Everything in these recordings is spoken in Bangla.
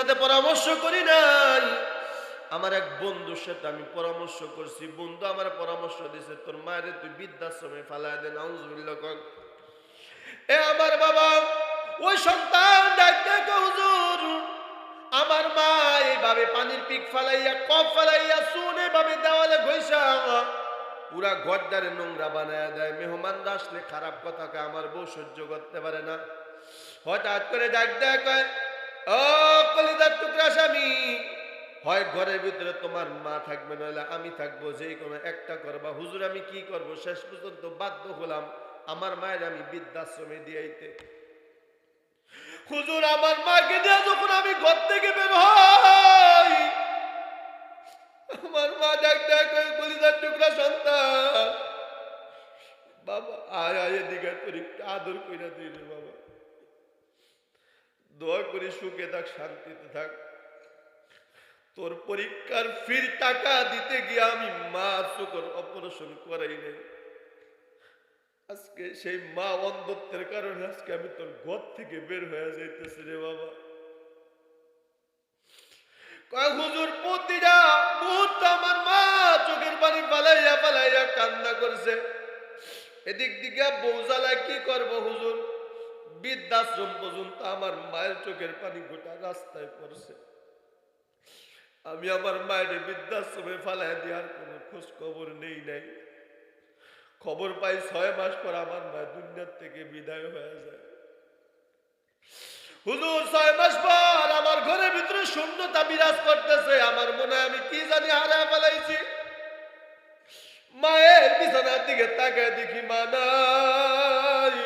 সাথে পরামর্শ করি নাই, আমার এক বন্ধুর সাথে আমি পরামর্শ করছি। বন্ধু আমার পরামর্শ দিছে, তোর মায়ের তুই বৃদ্ধাশ্রমে ফালায় দে। নাউজুবিল্লাহ। এ আমার বাবা, ওই সন্তান ডাকতে হুজুর, আমার মা এইভাবে পানির পিক ফালাইয়া, কপ ফালাইয়া, চুন এইভাবে দেওয়ালে ঘইসা পুরা ঘরদারে নোংরা বানায় দেয়। মেহমানরা আসলে খারাপ কথাকে আমার বউ সহ্য করতে পারে না। হঠাৎ করে ডাক দেয়, কয়, ও কলিজার টুকরা স্বামী, হয় ঘরের ভিতরে তোমার মা থাকবে, নইলে আমি থাকবো, যে কোনো একটা করবা। হুজুর আমি কি করব? শেষ পর্যন্ত বাধ্য হলাম আমার মায়ের আমি বৃদ্ধাশ্রমে দিয়াইতে। হুজুর আমার মাকে দিয়ে যখন আমি ঘর থেকে বের হই, আমার মা ডাক দেয়, কয়, কলিজার টুকরা সন্তান, বাবা আয় আয় এদিকে, তোর একটু আদর কইরা দিই রে বাবা, দোয়া করি সুখে থাক, শান্তিতে থাক। তোর পরীক্ষার ফির টাকা দিতে গিয়ে আমি মা চোখের অপারেশন করাই নাই। আজকে সেই মা অন্ধত্বের কারণে আজকে আমি তোর ঘর থেকে বের হয়ে যাইতেছি রে বাবা। কয় হুজুর প্রতিটা মুহূর্তে আমার মা চোখের পানি পালাইয়া পালাইয়া কান্না করছে। এদিক দিকে বউ জ্বালায় কি করব হুজুর? বৃদ্ধাশ্রম পর্যন্ত আমার মায়ের চোখের পানি গোটা রাস্তায় পড়ছে। আমি আমার মায়ের বৃদ্ধাশ্রমে ফালাই দেওয়ার কোনো খোঁজ খবর নেই নাই। খবর পাই 6 মাস পর আমার মা দুনিয়ার থেকে বিদায় হয়ে যায়। হুজুর 6 মাস পর আমার ঘরের ভিতরে শূন্যতা বিরাজ করতেছে। আমার মনে হয় আমি কি জানি হারায় ফেলাইছি। মায়ের বিছানার দিকে তাকায় দেখি মা নাই।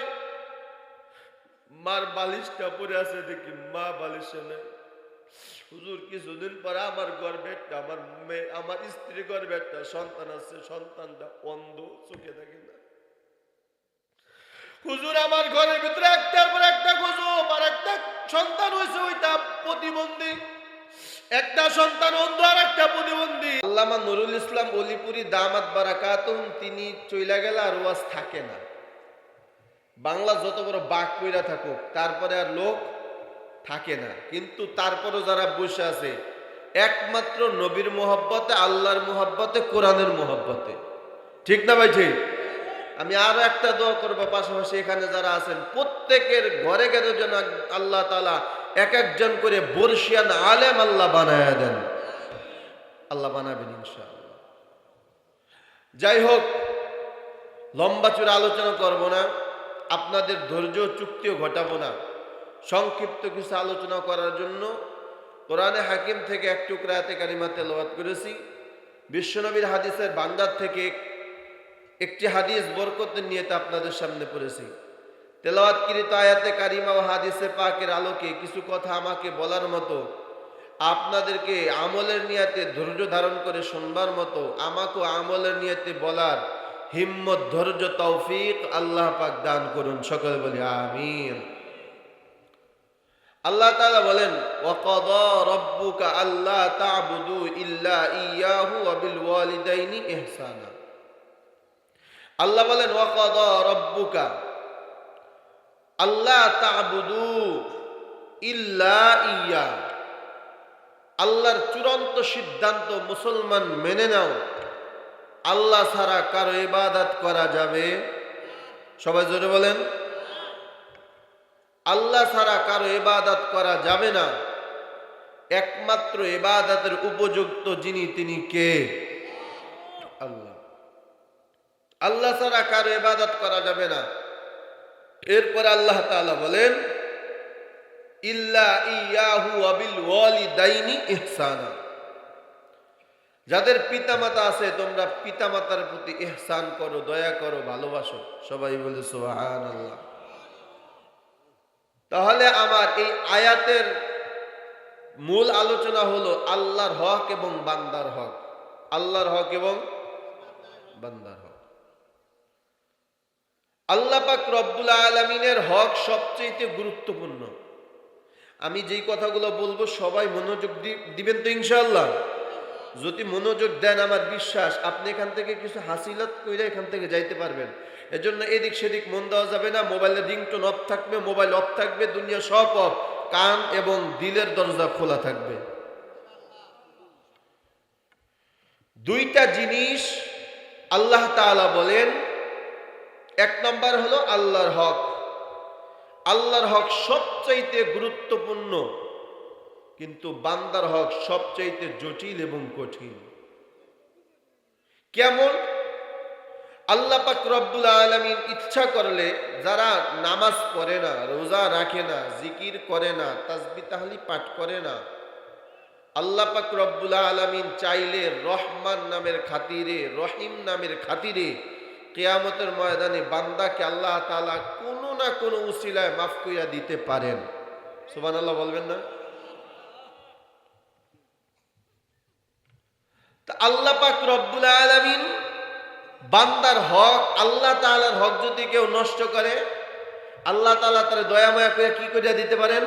মার বালিশটা পরে আছে, দেখি মা বালিশে নেই। হুজুর কিছুদিন পরে আমার গর্ভে একটা, আমার স্ত্রী গর্ভে একটা সন্তান আছে। সন্তানটা অন্ধ, চোখে দেখে না। হুজুর আমার ঘরের ভিতরে একটার পর একটা গজব, আর একটা সন্তান হয়েছে, ওইটা প্রতিবন্ধী। একটা সন্তান অন্ধ আর একটা প্রতিবন্ধী। আল্লামা নুরুল ইসলাম অলিপুরি দামাত বারাকাতুহু, তিনি চইলা গেলে আর ওয়াজ থাকে না। বাংলা যত বড় বাক কইরা থাকুক, তারপরে আর লোক থাকে না। কিন্তু তারপরও যারা বসে আছে, একমাত্র নবীর মোহব্বতে, আল্লাহর মোহব্বতে, কোরআনের মোহব্বতে। ঠিক না ভাই? ঠিক। আমি আরো একটা দোয়া করবো, পাশাপাশি এখানে যারা আছেন প্রত্যেকের ঘরে ঘরে যেন আল্লাহ তাআলা এক একজন করে বর্ষিয়ান আলেম আল্লাহ বানায়া দেন। আল্লাহ বানাবেন ইনশাআল্লাহ। যাই হোক, লম্বা চূড়া আলোচনা করব না, আপনাদের ধৈর্য চুক্তিও ঘটাবো না। সংক্ষিপ্ত কিছু আলোচনা করার জন্য কোরআনে হাকিম থেকে এক টুকরা আয়াতে কারিমা তেলাওয়াত করেছি। বিশ্বনবীর হাদিসের ভান্ডার থেকে একটি হাদিস বরকতের নিয়তে আপনাদের সামনে পড়েছি। তেলাওয়াতকৃত আয়াতে কারিমা ও হাদিসে পাকের আলোকে কিছু কথা আমাকে বলার মতো, আপনাদেরকে আমলের নিয়তে ধৈর্য ধারণ করে শুনবার মতো, আমাকেও আমলের নিয়তে বলার হিম্মত, ধৈর্য, তৌফিক আল্লাহ পাক দান করুন। সকলে বলি আমিন। আল্লাহ তাআলা বলেন, ওয়াকাদা রাব্বুকা আল্লা তা'বুদু ইল্লা ইয়াহু ওয়া বিল ওয়ালিদাইনি ইহসানা। আল্লাহ বলেন, ওয়াকাদা রাব্বুকা আল্লা তা'বুদু ইল্লা ইয়া। আল্লাহর চূড়ান্ত সিদ্ধান্ত, মুসলমান মেনে নাও, আল্লাহ ছাড়া কারো ইবাদত করা যাবে। সবাই জোরে বলেন, আল্লাহ ছাড়া কারো ইবাদত করা যাবে না। একমাত্র ইবাদতের উপযুক্ত যিনি, তিনি কে? আল্লাহ। আল্লাহ ছাড়া কারো ইবাদত করা যাবে না। এরপর আল্লাহ তাআলা বলেন, ইল্লা ইয়াহু ওয়া বিল ওয়ালিদাইনি ইহসানা। যাদের পিতামাতা আছে, তোমরা পিতামাতার প্রতি ইহসান করো, দয়া করো, ভালোবাসো। সবাই বলে সুবহানাল্লাহ। তাহলে আমার এই আয়াতের মূল আলোচনা হলো আল্লাহর হক এবং বান্দার হক। আল্লাহর হক এবং বান্দার হক। আল্লাহ পাক রব্বুল আলামিনের হক সবচেয়ে গুরুত্বপূর্ণ। আমি যেই কথাগুলো বলবো সবাই মনোযোগ দিবেন তো ইনশাআল্লাহ? যদি মনোযোগ দেন, আমার বিশ্বাস আপনি এখান থেকে কিছু হাসিলাত কইরা এখান থেকে যাইতে পারবেন। এজন্য এদিক সেদিক মন দেওয়া যাবে না। মোবাইলের রিংটোন অফ থাকবে, মোবাইল অফ থাকবে, দুনিয়া সব অফ। কান এবং দিলের দরজা খোলা থাকবে। দুইটা জিনিস আল্লাহ তাআলা বলেন, এক নম্বর হলো আল্লাহর হক। আল্লাহর হক সবচাইতে গুরুত্বপূর্ণ, কিন্তু বান্দার হক সবচাইতে জটিল এবং কঠিন। কেমন? আল্লাহ পাক রব্বুল আলামিন ইচ্ছা করলে যারা নামাজ পড়ে না, রোজা রাখে না, জিকির করে না, তাসবিহ তাহলিল পাঠ করে না, আল্লাহ পাক রব্বুল আলামিন চাইলে রহমান নামের খাতিরে, রহিম নামের খাতিরে কিয়ামতের ময়দানে বান্দাকে আল্লাহ তাআলা কোনো না কোনো উসিলায় মাফ কইরা দিতে পারেন। সুবহানাল্লাহ বলবেন না? তা আল্লাহ পাক রব্বুল আলামিন বান্দার হক, আল্লাহ তাআলার হক যদি কেউ নষ্ট করে, আল্লাহ তাআলা তার দয়া মায়া করে কি কইরা দিতে পারেন?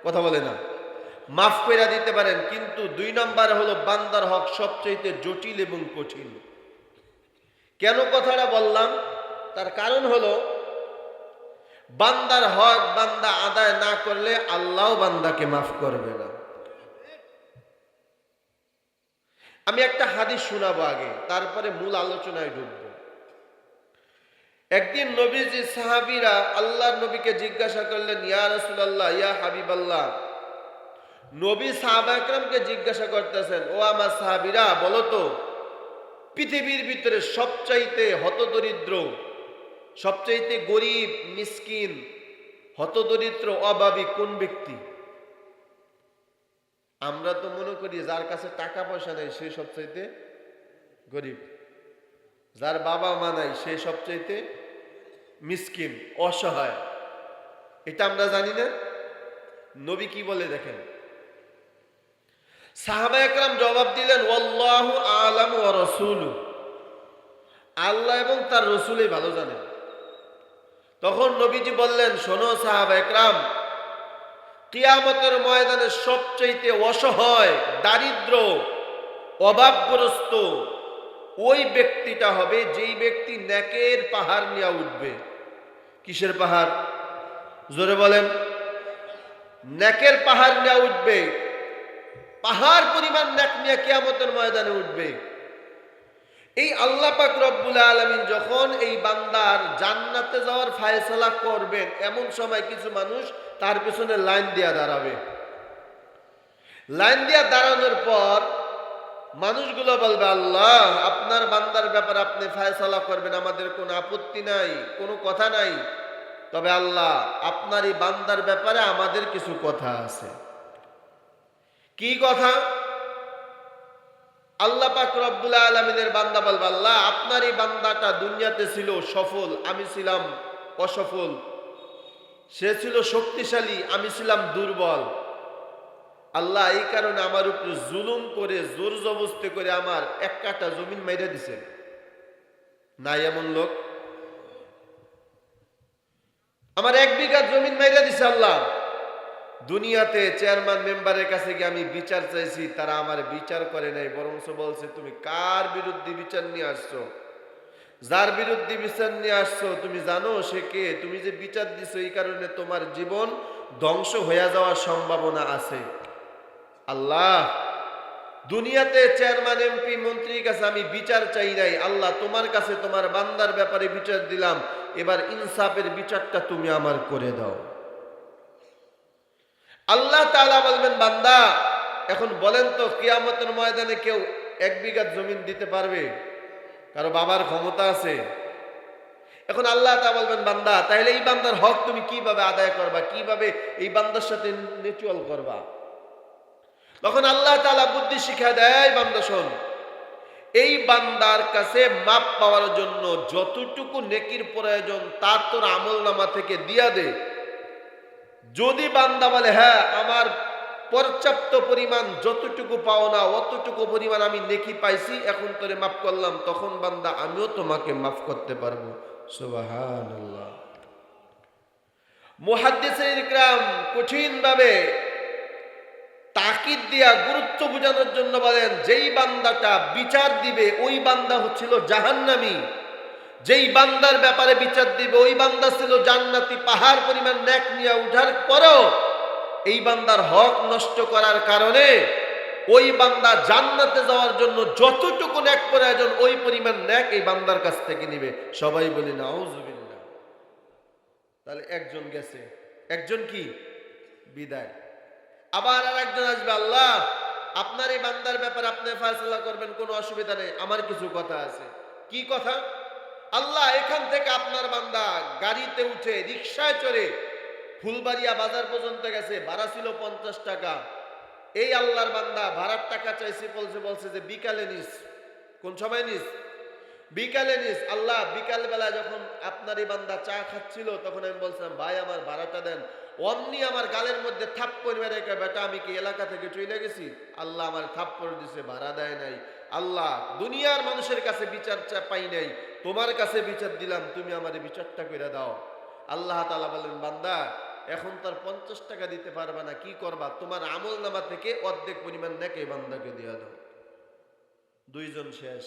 কথা বলে না, মাফ কইরা দিতে পারেন। কিন্তু দুই নাম্বার হলো বান্দার হক সবচেয়ে জটিল এবং কঠিন। কেন কথাটা বললাম? তার কারণ হলো বান্দার হক বান্দা আদায় না করলে আল্লাহও বান্দাকে মাফ করবে না। আমি একটা হাদিস শোনাবো আগে, তারপরে মূল আলোচনায় ঢুকবো। একদিন নবীজি সাহাবীরা আল্লাহর নবীকে জিজ্ঞাসা করলেন, ইয়া রাসূলুল্লাহ, ইয়া হাবিবাল্লাহ। নবী সাহাবা একরামকে জিজ্ঞাসা করতেছেন, ও আমার সাহাবীরা বলো তো, পৃথিবীর ভিতরে সবচাইতে হতদরিদ্র, সবচাইতে গরিব, মিসকিন, হতদরিদ্র, অভাবী কোন ব্যক্তি? আমরা তো মনে করি যার কাছে টাকা পয়সা নাই সে সবচাইতে গরিব, যার বাবা মা নাই সে সবচাইতে মিসকিন, অসহায়। এটা আমরা জানি না? নবী কি বলে দেখেন। সাহাবা একরাম জবাব দিলেন, ওয়াল্লাহু আ'লামু ওয়া রাসূলুহু, আল্লাহ এবং তার রাসূলই ভালো জানেন। তখন নবীজি বললেন, শোনো সাহাবা একরাম, কিয়ামতের ময়দানে সবচাইতে অসহায়, দারিদ্র, অভাবগ্রস্ত ওই ব্যক্তিটা হবে যেই ব্যক্তি নেকের পাহাড় নিয়ে উঠবে। কিসের পাহাড়? জোরে বলেন। নেকের পাহাড় নিয়ে উঠবে, পাহাড় পরিমাণ নেক নিয়ে কিয়ামতের ময়দানে উঠবে। এই আল্লাহ পাক রব্বুল আলামিন যখন এই বান্দার জান্নাতে যাওয়ার ফয়সালা করবেন, এমন সময় কিছু মানুষ তার পিছনে লাইন দিয়া দাঁড়াবে। লাইন দিয়া দাঁড়ানোর পর মানুষগুলো বলবে, আল্লাহ আপনার বান্দার ব্যাপারে আপনি ফয়সালা করবেন, আমাদের কোনো আপত্তি নাই, কোনো কথা নাই, তবে আল্লাহ আপনার এই বান্দার ব্যাপারে আমাদের কিছু কথা আছে। কি কথা? আল্লাহ পাক রব্বুল আলামিনের বান্দা বলবে, আল্লাহ আপনার এই বান্দাটা দুনিয়াতে ছিল সফল, আমি ছিলাম অসফল, সে ছিল শক্তিশালী, আমি ছিলাম দুর্বল। আল্লাহ এই কারণে আমার উপরে জুলুম করে, জোর জবরদস্তি করে আমার এক কাঠা জমিন মাইরা দিছে। নাই এমন লোক? আমার 1 বিঘা জমিন মাইরা দিছে আল্লাহ। দুনিয়াতে চেয়ারম্যান মেম্বারের কাছে গিয়ে আমি বিচার চাইছি, তারা আমার বিচার করে নাই, বরঞ্চ বলছে তুমি কার বিরুদ্ধে বিচার নিয়ে আসছো? যার বিরুদ্ধে বিচার নিয়ে আসছো তুমি জানো সে কে? তুমি যে বিচার দিছো এই কারণে তোমার জীবন ধ্বংস হয়ে যাওয়ার সম্ভাবনা আছে। আল্লাহ দুনিয়াতে চেয়ারম্যান, এমপি, মন্ত্রীর কাছে আমি বিচার চাই নাই, আল্লাহ তোমার কাছে তোমার বান্দার ব্যাপারে বিচার দিলাম, এবার ইনসাফের বিচারটা তুমি আমার করে দাও। আল্লাহ তাআলা বলবেন, বান্দা এখন বলেন তো কিয়ামতের ময়দানে কেউ 1 বিঘা জমিন দিতে পারবে? কারো বাবার ক্ষমতা আছে? এখন আল্লাহ তাআলা বলবেন, বান্দা তাহলে এই বান্দার হক তুমি কিভাবে আদায় করবা, কিভাবে এই বান্দার সাথে মিউচুয়াল করবা? তখন আল্লাহ তাআলা বুদ্ধি শিক্ষা দেয়, বান্দা শোন, এই বান্দার কাছে মাপ পাওয়ার জন্য যতটুকু নেকির প্রয়োজন তা তোর আমলনামা থেকে দিয়া দে। যদি বান্দা বলে হ্যাঁ আমার পর্যাপ্ত পরিমাণ যতটুকু পাওনা অতটুকু পরিমাণ আমি নেকি পাইছি, এখন তোরে মাফ করলাম, তখন বান্দা আমিও তোমাকে মাফ করতে পারবো। সুবহানাল্লাহ। মুহাদ্দিসিন ইকরাম কঠিন ভাবে তাকিদ দিয়া গুরুত্ব বোঝানোর জন্য বলেন, যেই বান্দাটা বিচার দিবে ওই বান্দা হচ্ছিল জাহান্নামী, যেই বান্দার ব্যাপারে বিচার দিবে ওই বান্দা ছিল জান্নাতি, পাহাড় পরিমাণ নেক নিয়ে উঠার পরও এই বান্দার হক নষ্ট করার কারণে ওই বান্দা জান্নাতে যাওয়ার জন্য যতটুকু নেক প্রয়োজন ওই পরিমাণ নেক এই বান্দার কাছ থেকে নিবে। সবাই বলি নাউজুবিল্লাহ। তাহলে একজন গেছে, একজন কি বিদায়। আবার আর একজন আসবে, আল্লাহ আপনার এই বান্দার ব্যাপারে আপনি ফয়সালা করবেন, কোনো অসুবিধা নেই, আমার কিছু কথা আছে। কি কথা? আল্লাহ এখান থেকে আপনার বান্দা গাড়িতে উঠে রিকশায় চড়ে ফুলবাড়িয়া বাজার পর্যন্ত গেছে, ভাড়া ছিল 50 টাকা। এই আল্লাহর বান্দা ভাড়ার টাকা চাইছে, বলছে যে বিকালে নিস। কোন সময় নিস? বিকালে নিস। আল্লাহ বিকাল বেলা যখন আপনার এই বান্দা চা খাচ্ছিল তখন আমি বলছিলাম, ভাই আমার ভাড়াটা দেন। অমনি আমার গালের মধ্যে থাপ্পড় মেরে রেখে, বেটা আমি কি এলাকা থেকে চলে গেছি? আল্লাহ আমার থাপ্পড় দিছে, ভাড়া দেয় নাই। আল্লাহ দুনিয়ার মানুষের কাছে বিচার পাই নাই, তোমার কাছে বিচার দিলাম, তুমি আমার বিচারটা করে দাও। আল্লাহ তাআলা বলেন, বান্দা এখন তার 50 টাকা দিতে পারবা না, কি করবা? তোমার আমল নামা থেকে অর্ধেক পরিমাণ নেক বান্দাকে দিয়ে দাও। দুইজন শেষ।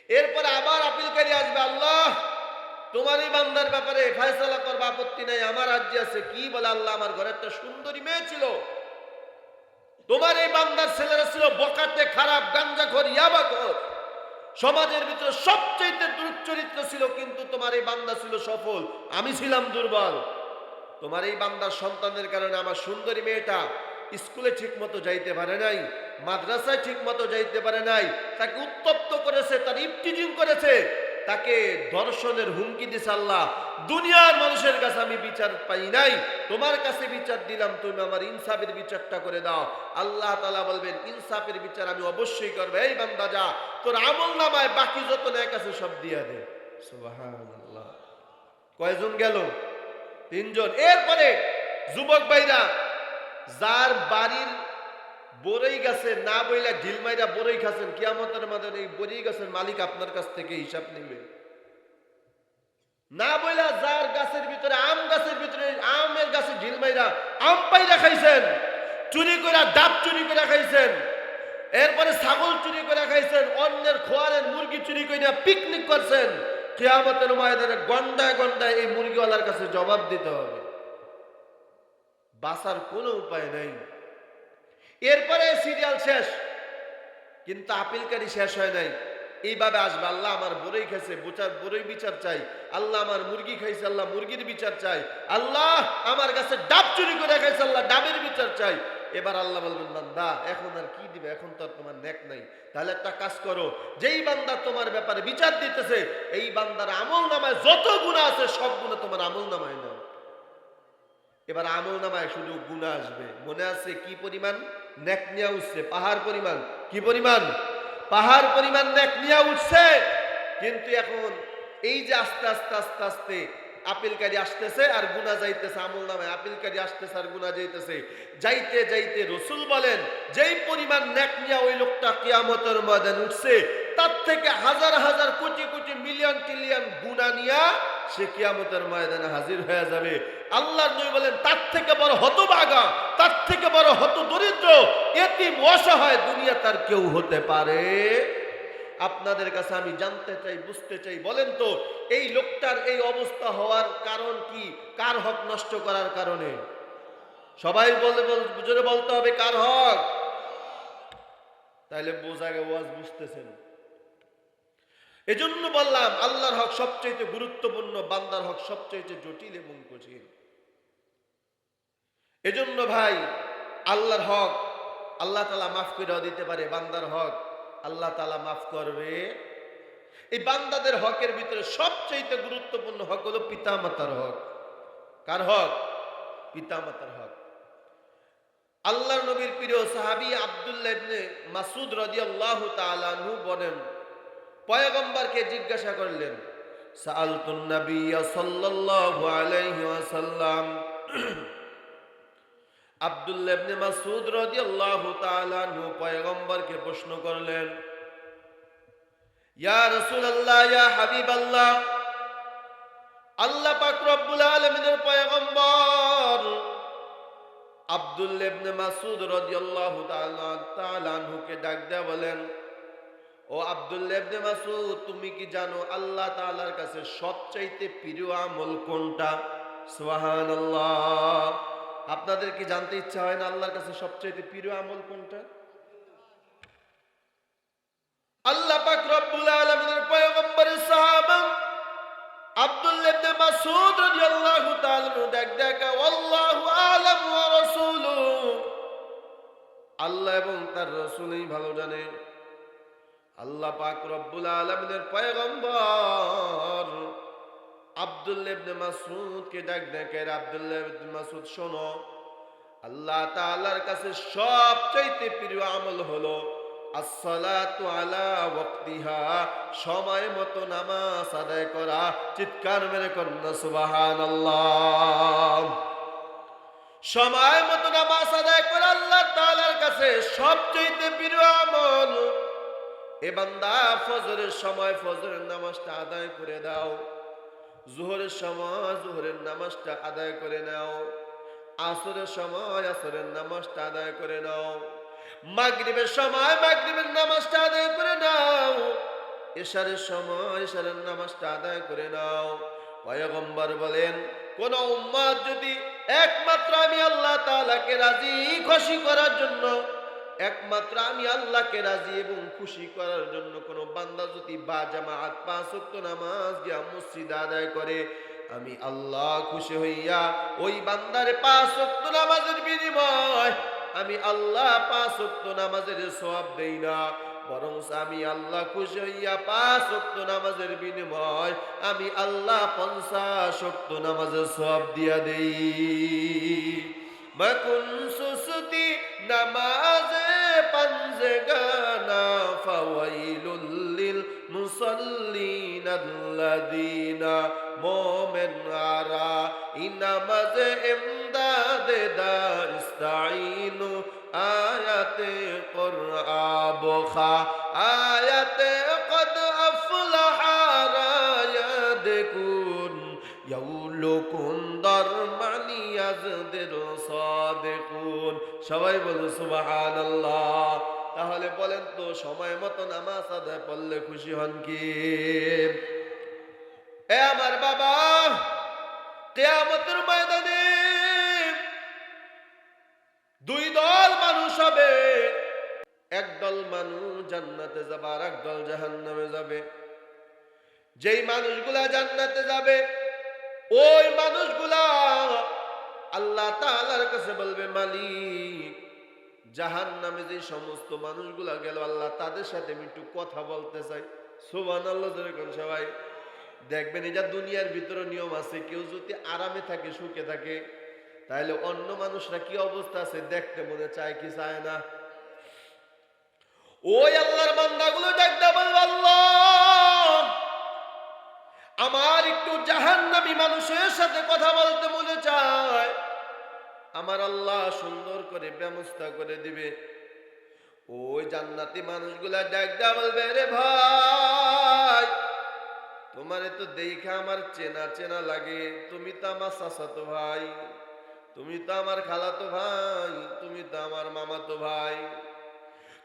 এরপরে আবার আপিলকারী আসবে, আল্লাহ তোমার এই বান্দার ব্যাপারে ফয়সালা করবা, আপত্তি নাই, আমার রাজ্যে আছে। কি বলে? আল্লাহ আমার ঘরে একটা সুন্দরী মেয়ে ছিল, তোমার এই বান্দার ছেলেরা ছিল বকাটে, খারাপ, গাঞ্জাখোর, ইয়াবাখোর, সমাজের ভিতরে সবচেয়ে দুর্চরিত্র ছিল, কিন্তু তোমার এই বান্দা ছিল সফল, আমি ছিলাম দুর্বল। তোমার এই বান্দার সন্তানের কারণে আমার সুন্দরী মেয়েটা স্কুলে ঠিক মতো যাইতে পারে নাই, মাদ্রাসায় ঠিক মতো যাইতে পারে নাই, তাকে উত্তপ্ত করেছে, তার ইফটিজিং করেছে, তাকে ধর্ষণের হুমকি দিছে। আল্লাহ দুনিয়ার মানুষের কাছে আমি বিচার পাই নাই, তোমার কাছে বিচার দিলাম, তুমি আমার ইনসাফের বিচারটা করে দাও। আল্লাহ তাআলা বলবেন, ইনসাফের বিচার আমি অবশ্যই করব। এই বান্দা যা, তোর আমল নামায় বাকি যত নেক আছে সব দিয়া দে। সুবহানাল্লাহ। কয়জন গেল? 3 জন। এরপরে যুবক ভাইরা, যার বাড়ির বড়ই গাছে না বইলা ঢিল মাইরা বড়ই খাচ্ছেন, কিয়ামতের মাঠে এই বড়ই গাছের মালিক আপনার কাছ থেকে হিসাব নেবে। না বইলা যার গাছের ভিতরে, আম গাছের ভিতরে আমের গাছে ঢিল মাইরা আম পাইরা খাইছেন, চুরি করে ডাব চুরি করে খাইছেন, এরপরে ছাগল চুরি করে খাইছেন, অন্যের খোয়ারের মুরগি চুরি করে পিকনিক করছেন, কিয়ামতের ময়দানে গন্ডায় গন্ডায় এই মুরগিওয়ালার কাছে জবাব দিতে হবে। বাঁচার কোনো উপায় নাই। এরপরে সিরিয়াল শেষ, কিন্তু আপিলকারী শেষ হয় নাই। এইভাবে আসবে, আল্লাহ আমার বড়ই খাইছে, বড়ই বিচার চাই। আল্লাহ আমার মুরগি খাইছে, আল্লাহ মুরগির বিচার চাই। আল্লাহ আমার কাছে ডাব চুরি করে খাইছে, আল্লাহ ডাবের বিচার চাই। এবার আল্লাহ বলবেন, বান্দা এখন আর কি দিবে, এখন তো আর তোমার নেক নাই। তাহলে একটা কাজ করো, যেই বান্দা তোমার ব্যাপারে বিচার দিতেছে এই বান্দার আমল নামায় যত গুনাহ আছে সব গুনাহ তোমার আমল নামায় নাও। এবার আমল নামায় শুধু গুনাহ আসবে। মনে আছে কি পরিমাণ নেক নিয়ে উঠছে? পাহাড় পরিমাণ। কি পরিমাণ? পাহাড় পরিমাণ নেক নিয়ে উঠছে। কিন্তু এখন এই যে আস্তে আস্তে আস্তে আস্তে আপিলকারী আসতেছে আর গুনাহ যাইতেছে আমল নামায়, আপিলকারী আসতেছে আর গুনাহ যাইতেছে, যাইতে যাইতে রাসূল বলেন, যেই পরিমাণ নেক নিয়ে ওই লোকটা কিয়ামতের ময়দানে উঠছে তার থেকে হাজার হাজার কোটি কোটি মিলিয়ন ট্রিলিয়ন গুনাহ নিয়ে সে কিয়ামতের ময়দানে হাজির হয়ে যাবে। আল্লাহর নবী বলেন, তার থেকে বড় হতভাগা, তার থেকে বড় হত দরিদ্র, এতিম, অসহায় দুনিয়া তার কেউ হতে পারে? আপনাদের কাছে আমি জানতে চাই, বুঝতে চাই, বলেন তো এই লোকটার এই অবস্থা হওয়ার কারণ কি? কার হক নষ্ট করার কারণে? সবাই জোরে বলতে হবে, কার হক? তাইলে বোঝা গে ওয়াজ বুঝতেছেন। এজন্য বললাম আল্লাহর হক সবচেয়ে গুরুত্বপূর্ণ, বান্দার হক সবচেয়ে জটিল এবং কঠিন। এজন্য ভাই আল্লাহর হক আল্লাহ তাআলা মাফ করে দিতে পারে, বান্দার হক আল্লাহ তাআলা মাফ করবে। এই বান্দাদের হকের ভিতরে সবচেয়ে গুরুত্বপূর্ণ হক হলো পিতামাতার হক। কার হক? পিতামাতার হক। আল্লাহর নবীর প্রিয় সাহাবী আব্দুল্লাহ ইবনে মাসউদ রাদিয়াল্লাহু তাআলা আনহু বলেন, পয়গম্বরকে জিজ্ঞাসা করলেন, সাআলতুন নবিয়্য সাল্লাল্লাহু আলাইহি ওয়াসাল্লাম, আব্দুল্লাহ ইবনে মাসউদ রাদিয়াল্লাহু তাআলা আনহু পয়গম্বরকে প্রশ্ন করলেন, ইয়া রাসূলুল্লাহ, ইয়া হাবিবাল্লাহ, আল্লাহ পাক রব্বুল আলামিনের পয়গম্বর আব্দুল্লাহ ইবনে মাসউদ রাদিয়াল্লাহু তাআলা আনহুকে ডাক দেয়া বলেন, ও আব্দুল্লাহ ইবনে মাসউদ, তুমি কি জানো আল্লাহ তাআলার কাছে সবচাইতে প্রিয় আমল কোনটা? সুবহানাল্লাহ। আপনাদের কি জানতে ইচ্ছা হয় না আল্লাহর কাছে সবচেয়ে প্রিয় আমল কোনটা? আল্লাহ পাক রব্বুল আলামিনের পয়গম্বরের সাহাবা আব্দুল্লাহ ইবনে মাসউদ রাদিয়াল্লাহু তাআলা দেখা আল্লাহু আ'লাম ওয়া রাসূলুহু, আল্লাহ এবং তার রাসূলই ভালো জানে। আল্লাহ পাক রব্বুল আলামিনের পয়গম্বর আব্দুল্লাহ ইবনে মাসউদকে দেখে, আব্দুল্লাহ ইবনে মাসউদ শোনো, আল্লাহ তাআলার কাছে সবচেয়ে প্রিয় আমল হলো আসসালাতু আলা ওয়াক্তিহা, সময় মতো নামাজ আদায় করা। চিৎকার মেরে কন্যা সুবহানাল্লাহ। সময় মতো নামাজ আদায় করা আল্লাহ তাআলার কাছে সবচেয়ে প্রিয় আমল। এ বান্দা ফজরের সময় ফজরের নামাজটা আদায় করে দাও, জোহরের সময় জোহরের নামাজটা আদায় করে নাও, আসরের সময় আসরের নামাজটা আদায় করে নাও, মাগরিবের সময় মাগরিবের নামাজটা আদায় করে নাও, ইশারের সময় ইশারের নামাজটা আদায় করে নাও। পয়গম্বর বলেন, কোন উম্মত যদি একমাত্র আমি আল্লাহ তাআলাকে রাজি খুশি করার জন্য, একমাত্র আমি আল্লাহকে রাজি এবং খুশি করার জন্য কোন বান্দা যদি বা জামাত 5 ওয়াক্ত নামাজ দিয়া মসজিদে আদায় করে, আমি আল্লাহ খুশি হইয়া ওই বান্দার 5 ওয়াক্ত নামাজের বিনিময় আমি আল্লাহ 5 ওয়াক্ত নামাজের সওয়াব দেই না, বরং আমি আল্লাহ খুশি হইয়া 5 ওয়াক্ত নামাজের বিনিময় আমি আল্লাহ 50 ওয়াক্ত নামাজের সওয়াব দিয়া দেই। মকুন সুসতি নামাজে পাঞ্জগানা ফাওয়াইলুল লিল মুসাল্লিন আল্লাযিনা মুমিন আরা ইনামাজে ইমদাদে দা ইস্তাইনু আয়াতে কুরআবখা আয়াতে কদ আফলাহা রায়াদকুন ইয়াউলুকুন দারমানি ইয়াজদির সাদিকুন। সবাই বলো সুবহানাল্লাহ। তাহলে বলেন তো, সময় মতো নামাজ আদায় করলে খুশি হন কি? এ আমার বাবা, কিয়ামতের ময়দানে দুই দল মানুষ হবে। একদল মানুষ জান্নাতে যাবে আর একদল জাহান্নামে যাবে। যেই মানুষগুলা জান্নাতে যাবে ওই মানুষগুলা আল্লাহ তাআলার কাছে বলবে, মালিক, জাহান্নামে যে সমস্ত মানুষগুলা গেল আল্লাহ তাদের সাথে আমি একটু কথা বলতে চাই। সুবহানাল্লাহ। যেরকম সবাই দেখবেন, এটা দুনিয়ার ভিতরে নিয়ম আছে, কেউ যদি আরামে থাকে সুখে থাকে তাহলে অন্য মানুষরা কি অবস্থা আছে দেখতে মনে চায় কি চায় না? ওই আল্লাহর বান্দাগুলো দেখতে বলবে, আল্লাহ, আমার একটু জাহান্নামী মানুষের সাথে কথা বলতে মনে চায়। আমার আল্লাহ সুন্দর করে ব্যবস্থা করে দিবে। ওই জান্নাতি মানুষগুলা ডাকদা বলবে, রে ভাই, তোমারে তো দেখে আমার চেনা চেনা লাগে, তুমি তো আমার চাচাতো ভাই, তুমি তো আমার খালাতো ভাই, তুমি তো আমার মামাতো ভাই,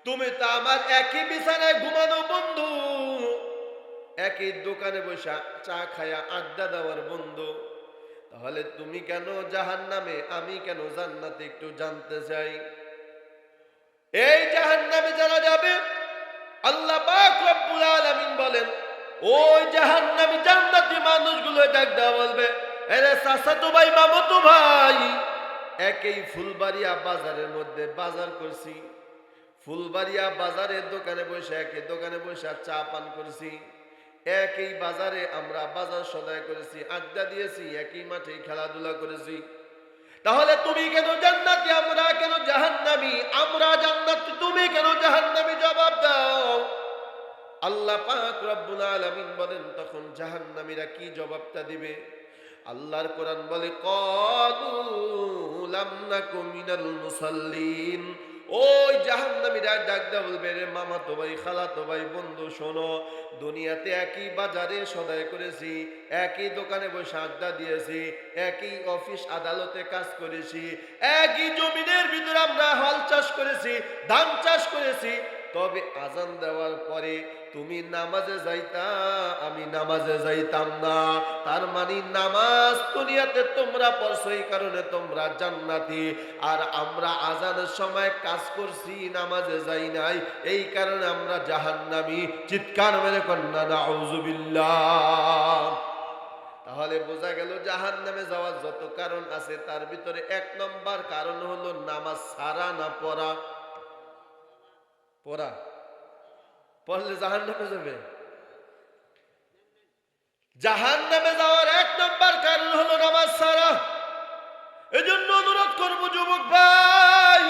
তুমি তো আমার একই বিছানায় ঘুমানো বন্ধু, একই দোকানে বসে চা খায়া আড্ডা দেওয়ার বন্ধু। তাহলে তুমি কেন জাহান্নামে, আমি কেন জান্নাতে, একটু জানতে চাই। এই জাহান্নামে যারা যাবে আল্লাহ পাক রব্বুল আলামিন বলেন, ওই জাহান্নামী জান্নাতি মানুষগুলো ডাকদা বলবে, আরে চাচাতো ভাই, মামাতো ভাই, একই ফুলবাড়িয়া বাজারের মধ্যে বাজার করছি, ফুলবাড়িয়া বাজারের দোকানে বসে একই দোকানে বসে চা পান করছি, একই বাজারে আমরা বাজার সদাই করেছি, আড্ডা দিয়েছি, একই মাঠে খেলাধুলা করেছি। তাহলে তুমি কেন জান্নাতি, আমরা কেন জাহান্নামী? আমরা জান্নাতি, তুমি কেন জাহান্নামী? জবাব দাও। আল্লাহ পাক রব্বুল আলামিন বলেন, তখন জাহান্নামীরা কি জবাবটা দিবে? আল্লাহর কোরআন বলে, ক্বালু লাম নাকু মিনাল মুসাল্লিন। ওই জাহান্নামীরা ডাকদা বলবে, রে মামাতো ভাই, খালাতো ভাই, বন্ধু, শোনো, দুনিয়াতে একই বাজারে সদাই করেছি, একই দোকানে বসে আড্ডা দিয়েছি, একই অফিস আদালতে কাজ করেছি, একই জমিনের ভিতরে আমরা হল চাষ করেছি, ধান চাষ করেছি, তবে আজান দেওয়ার পরে তুমি নামাজে যাইতা, আমি নামাজে যাইতাম না। তার মানে নামাজ দুনিয়াতে তোমরা পড়ছো, এই কারণে তোমরা জান্নাতি। আর আমরা আজানের সময় কাজ করছি, নামাজে যাই নাই, এই কারণে আমরা জাহান্নামী। চিৎকার মেরে কন্যা নাউজুবিল্লাহ। তাহলে বোঝা গেল জাহান্নামে যাওয়ার যত কারণ আছে তার ভিতরে 1 নম্বর কারণ হলো নামাজ ছাড়া না পড়া। পড়া পড়লে জাহান্নামে যাবে। জাহান্নামে যাওয়ার 1 নম্বর কারণ হলো নামাজ ছাড়া। এজন্য অনুরোধ করব যুবক ভাই,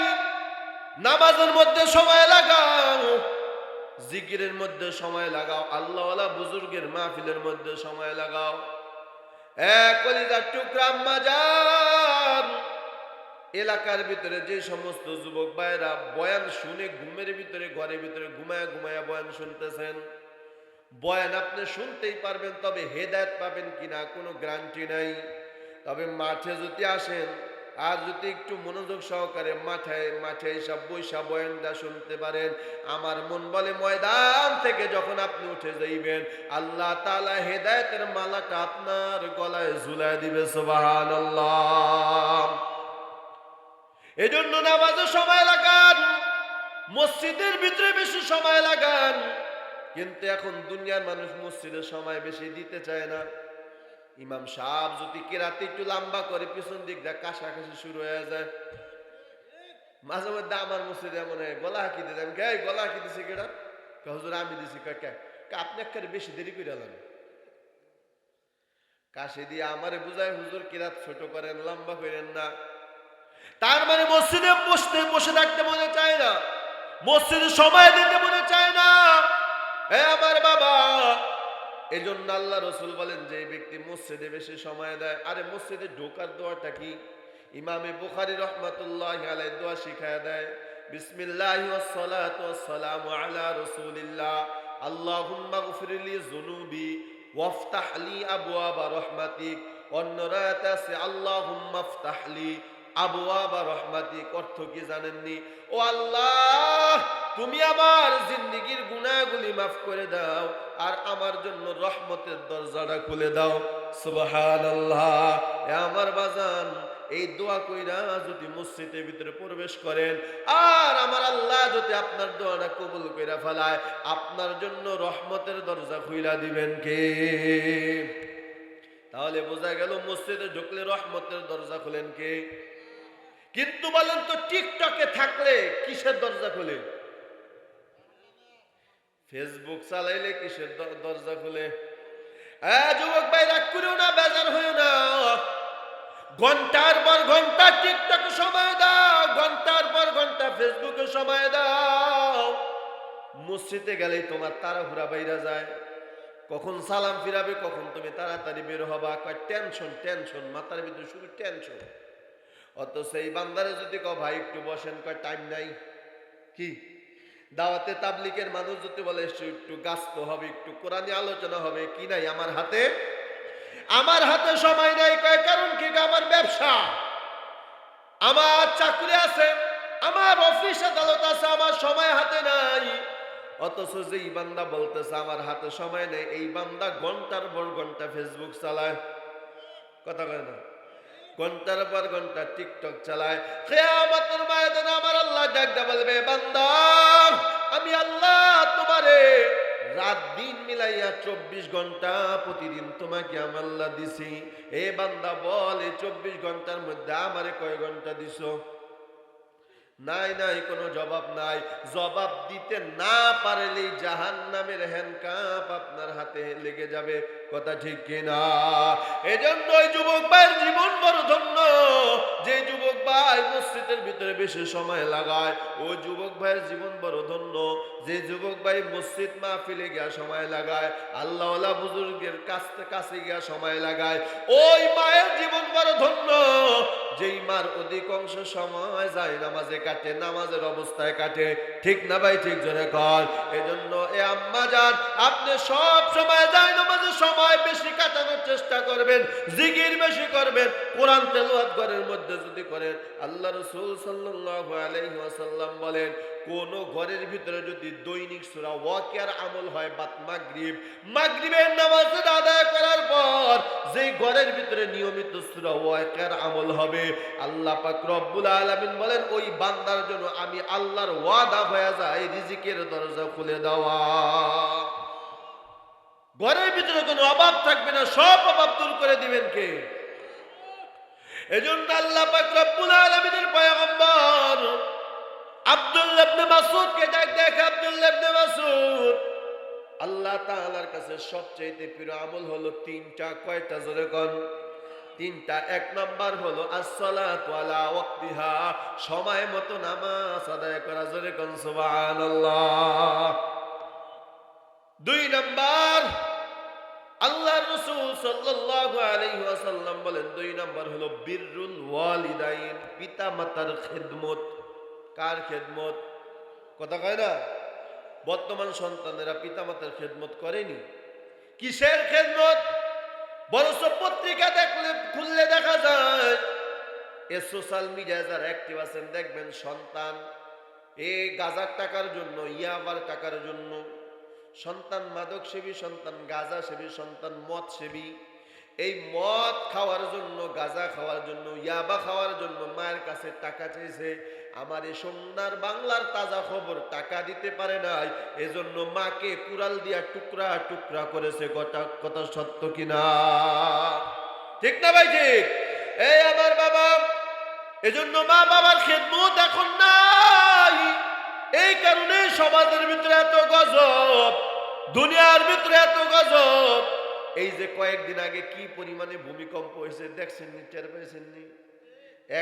নামাজের মধ্যে সময় লাগাও, জিকিরের মধ্যে সময় লাগাও, আল্লাহওয়ালা বুজুর্গের মাহফিলের মধ্যে সময় লাগাও। কলিজার টুকরা আম্মা জান, এলাকার ভিতরে যে সমস্ত যুবক ভাইরা বয়ান শুনে ঘুমের ভিতরে ঘরের ভিতরে ঘুমায়া ঘুমায়া বয়ান শুনতেছেন, বয়ান আপনি শুনতেই পারবেন, তবে হেদায়েত পাবেন কিনা কোনো গ্যারান্টি নাই। তবে মাঠে যদি আসেন আর যদি একটু মনোযোগ সহকারে মাঠে এইসব বৈশা বয়ানটা শুনতে পারেন, আমার মন বলে ময়দান থেকে যখন আপনি উঠে যাইবেন, আল্লাহ তাআলা হেদায়েতের মালাটা আপনার গলায় ঝুলায় দিবে। সুবহানাল্লাহ। এজন্য নামাজে সময় লাগান, মসজিদের ভিতরে বেশি সময় লাগান। কিন্তু এখন দুনিয়ার মানুষ মসজিদের সময় বেশি দিতে চায় না। ইমাম সাহেব যদি কেরাতে একটু লম্বা করে, পিছন দিক দিয়ে কাশাকাশি শুরু হয়ে যায়। মাঝে মধ্যে আমার মসজিদে এমন গলা হাঁকি দিতে, আমি গায়ে গলা হাঁকি দিছি কেটা, হুজুর আমি দিছি, কাকা আপনি একেবারে বেশি দেরি করে এলেন। কাশি দিয়ে আমারে বুঝায়, হুজুর কিরাত ছোট করেন, লম্বা করেন না। তার মানে মসজিদে বসে থাকতে মনে চায় না, মসজিদে সময় দিতে মনে চায় না। আমার বাবা, এই জন্য আল্লাহ রসুল বলেন যে ব্যক্তি মসজিদে বেশি সময় দেয়, আরে মসজিদে ঢোকার দোয়াটা কি? ইমামে বুখারী রাহমাতুল্লাহি আলাইহি দোয়া শিখায় দেয়, বিসমিল্লাহি ওয়াসসালাতু ওয়াসসালামু আলা রাসূলিল্লাহ, আল্লাহুম্মা গফিরলি যুনুবি ওয়াফতাহ লি আবওয়াবা রাহমাতিক। অন্য রায়াতে আছে আল্লাহুম্মা আফতাহলি আবওয়াবা রাহমাতিক। অর্থ কি জানেননি? ও আল্লাহ, তুমি আমার জিন্দেগীর গুনাহগুলি মাফ করে দাও আর আমার জন্য রহমতের দরজাটা খুলে দাও। সুবহানাল্লাহ। আমার বাজান, এই দোয়া কইরা যদি মসজিদের ভিতরে প্রবেশ করেন আর আমার আল্লাহ যদি আপনার দোয়াটা কবুল কইরা ফেলায়, আপনার জন্য রহমতের দরজা খুইলা দিবেন কে? তাহলে বোঝা গেল মসজিদে ঢুকলে রহমতের দরজা খুলেন কে? কিন্তু বলেন তো, টিকটকে থাকলে কিসের দরজা খুলে? ফেসবুক চালাইলে কিসের দরজা খুলে? যুবক ভাই, রাগ করিও না, বেজার হইও না। ঘন্টার পর ঘন্টা টিকটকে সময় দাও, ঘন্টার পর ঘন্টা ফেসবুকে সময় দাও। মসজিদে গেলেই তোমার তাড়াহুড়া বাইরা যায়, কখন সালাম ফিরাবে, কখন তুমি তাড়াতাড়ি বের হবা। টেনশন টেনশন, মাথার ভিতরে শুধু টেনশন। অথচ এই বান্দারে যদি কও ভাই একটু বসেন, টাইম নাই। কি দাওয়াতে তাবলীগের মানুষ যদি বলে একটু গাস্ত হবে, একটু কোরআনী আলোচনা হবে, কি নাই আমার হাতে সময় নাই। কারণ কি? আমার ব্যবসা, আমার চাকরি আছে, আমার অফিস আদালত আছে, আমার সময় হাতে নাই। অথচ যেই বান্দা বলতেছে আমার হাতে সময় নেই, এই বান্দা ঘন্টার পর ঘন্টা ফেসবুক চালায়, কথা কয় না, ঘন্টার পর ঘন্টা টিকটক চালায়। কিয়ামতের ময়দানে আমার আল্লাহ ডাকতে বলবে, বান্দা আমি আল্লাহ তোমারে রাত দিন মিলাইয়া 24 ঘন্টা প্রতিদিন তোমাকে আমি আল্লাহ দিছি। এ বান্দা বল, এই 24 ঘন্টার মধ্যে আমারে কয় ঘন্টা দিছো? নাই, কোনো জবাব নাই। জবাব দিতে না পারলেই জাহান্নামের হ্যান্ডকাপ আপনার হাতে লেগে যাবে। কথা ঠিক কিনা? এজন্য ওই যুবক ভাইয়ের জীবন বড় ধন্য, যে যুবক ভাই মসজিদের ভিতরে বেশি সময় লাগায়। ওই যুবক ভাইয়ের জীবন বড় ধন্য, যে যুবক ভাই মসজিদ মাহফিলে গিয়া সময় লাগায়, আল্লাহওয়ালা বুজুর্গের কাছে গিয়া সময় লাগায়। ওই মায়ের জীবন বড় ধন্য, যেই মার অধিকাংশ সময় যায় নামাজে কাটে, নামাজের অবস্থায় কাটে। ঠিক না ভাই? ঠিক জোরে কর। এজন্য এ আম্মা জান, আপনি সব সময় যায় নামাজের সময় বেশি কাটানোর চেষ্টা করবেন, জিকির বেশি করবেন, কোরআন তেলাওয়াত ঘরের মধ্যে যদি করেন। আল্লাহ রাসূল সাল্লাল্লাহু আলাইহি ওয়াসাল্লাম বলেন, কোন ঘরের ভিতরে যদি দৈনিক সূরা ওয়াকিয়ার আমল হয় বাদ মাগরিবের নামাজ আদায় করার পর যেই ঘরের ভিতরে নিয়মিত সূরা ওয়াকিয়ার আমল হবে, আল্লাহ পাক রব্বুল আলামিন বলেন ওই বান্দার জন্য আমি আল্লাহর ওয়াদা হয়ে যায় রিজিকের দরজা খুলে দেওয়া। ঘরের ভিতরে কোনো অভাব থাকবে না, সব অভাব দূর করে দিবেন কে? এজন্য আল্লাহ পাক রব্বুল আলামিনের পয়গম্বর আব্দুল্লাহ ইবনে মাসউদকে দেখে আব্দুল্লাহ ইবনে মাসউদ আল্লাহ তাআলার কাছে সবচেয়ে প্রিয় আমল হলো তিনটা। কয়টা? জোরে কোন? তিনটা। এক নাম্বার হলো as-সালাতু আলা ওয়াক্তিহা, সময় মতো নামাজ আদায় করা। জোরে কোন সুবহানাল্লাহ। দুই নাম্বার আল্লাহর রাসূল সাল্লাল্লাহু আলাইহি ওয়াসাল্লাম বলেন দুই নাম্বার হলো বিররুল ওয়ালিদাইন, পিতা মাতার খেদমত। কার খেদমত? কথা কয় না? বর্তমান সন্তানেরা পিতা মাতার খেদমত করেনি। কিসের খেদমত? বরঞ্চ পত্রিকা খুললে দেখা যায়, এ সোশ্যাল মিডিয়ায় যারা অ্যাক্টিভ আছেন দেখবেন সন্তান গাঁজার টাকার জন্য, ইয়াবার টাকার জন্য, সন্তান মাদক সেবী, সন্তান গাঁজা সেবী, সন্তান মদ সেবী। এই মদ খাওয়ার জন্য, গাঁজা খাওয়ার জন্য, ইয়াবা খাওয়ার জন্য মায়ের কাছে টাকা চেয়েছে। আমার এই সোনার বাংলার তাজা খবর, টাকা দিতে পারে নাই, এজন্য মাকে কুড়াল দিয়া টুকরা টুকরা করেছে। কথা সত্য কিনা? ঠিক না ভাই? ঠিক। এই আমার বাবা, এজন্য মা বাবার খেদমত এখন নাই। এই কারণে সমাজের ভিতরে এত গজব, দুনিয়ার ভিতরে এত গজব। এই যে কয়েকদিন আগে কি পরিমাণে ভূমিকম্প হয়েছে দেখছেননি? টের পেয়েছেননি?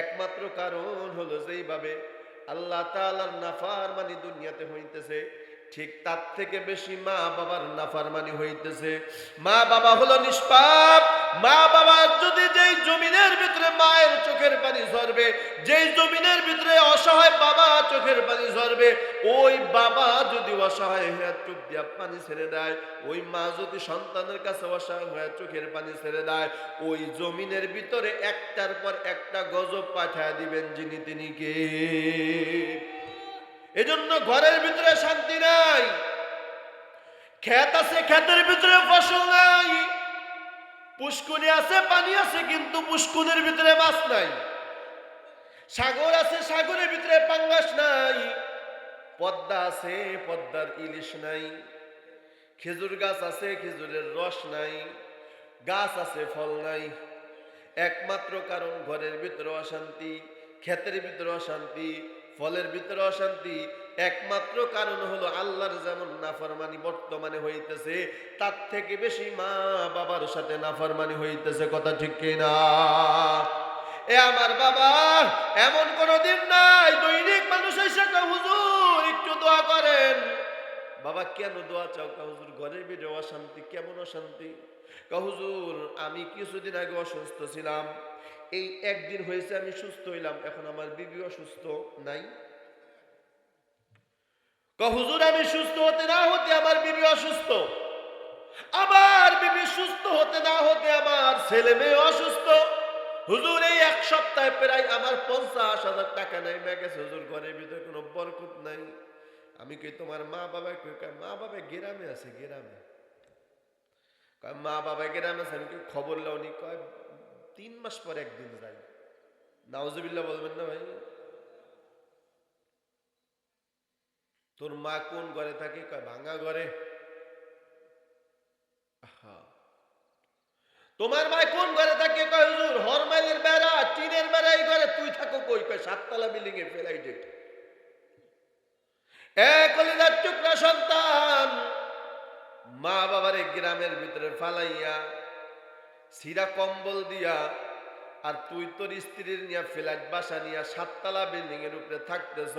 একমাত্র কারণ হলো যেইভাবে আল্লাহ তাআলার নাফরমানি দুনিয়াতে হইতেছে, ঠিক তার থেকে বেশি মা বাবার নাফরমানি হইতেছে। মা বাবা হলো নিষ্পাপ। মা বাবা যদি যেই জমিনের ভিতরে মায়ের চোখের পানি ঝরবে, যেই জমিনের ভিতরে অসহায় বাবা চোখের পানি ঝরবে, ওই বাবা যদি অসহায় হয়ে চোখ দিয়া পানি ছেড়ে দেয়, ওই মা যদি সন্তানের কাছে অসহায় হয়ে চোখের পানি ছেড়ে দেয়, ওই জমিনের ভিতরে একটার পর একটা গজব পাঠায় দিবেন যিনি তিনি কে? এজন্য ঘরের ভিতরে শান্তি নাই। ক্ষেত আছে, ক্ষেতের ভিতরে ফসল নাই। পুষ্কুনি আছে, পানি আছে, কিন্তু পুষ্কুনির ভিতরে মাছ নাই। সাগর আছে, সাগরের ভিতরে পাঙ্গাস নাই। পদ্মা আছে, পদ্মার ইলিশ নাই। খেজুর গাছ আছে, খেজুরের রস নাই। গাছ আছে, ফল নাই। একমাত্র কারণ ঘরের ভিতরে অশান্তি, ক্ষেতের ভিতরে অশান্তি, ফলের ভিতরে অশান্তি। একমাত্র কারণ হলো আল্লাহর যেমন নাফরমানি বর্তমানে হইতেছে, তার থেকে বেশি মা বাবার সাথে নাফরমানি হইতেছে। কথা ঠিক কিনা? এ আমার বাবা, এমন কোন দিন নাই দৈনিক মানুষ এসে হুজুর একটু দোয়া করেন। বাবা কেন দোয়া চাও? হুজুর ঘরের ভিতরে অশান্তি। কেমন অশান্তি? হুজুর আমি কিছুদিন আগে অসুস্থ ছিলাম, এই একদিন হয়েছে আমি সুস্থ হইলাম, এখন আমার বিবি অসুস্থ নাই। হুজুর আমি সুস্থ হতে না হতে আমার বিবি অসুস্থ, আমার বিবি সুস্থ হতে না হতে আমার ছেলে মেয়ে অসুস্থ। হুজুর এই এক সপ্তাহে প্রায় আমার 50,000 টাকা নেমে গেছে। হুজুর ঘরের ভিতরে কোনো বরকত নাই। আমি কই তোমার মা বাবা কই? মা বাবা গ্রামে আছে। গ্রামে? মা বাবা গ্রামে আছে। আমি কি খবর লওনি? কয় 3 মাস পর একদিন যাই। নাউজুবিল্লাহ বলবেন না ভাই? তোর মা কোন ঘরে থাকে? কয় ভাঙা ঘরে। তোমার মা কোন ঘরে থাকে? কয় হুজুর হরমাইলের বেড়া, টিনের বেড়া, এই ঘরে। তুই থাকো কই? কয় 7 তলা বিল্ডিং এ ফ্লাইটে। কলিজার টুকরা সন্তান মা বাবারে গ্রামের ভিতরে ফালাইয়া সিরা কম্বল দিয়া, আর তুই তোর স্ত্রীর নিয়ে ফ্ল্যাট বাসা নিয়ে 7 তলা বিল্ডিং এর উপরে থাকতেছ।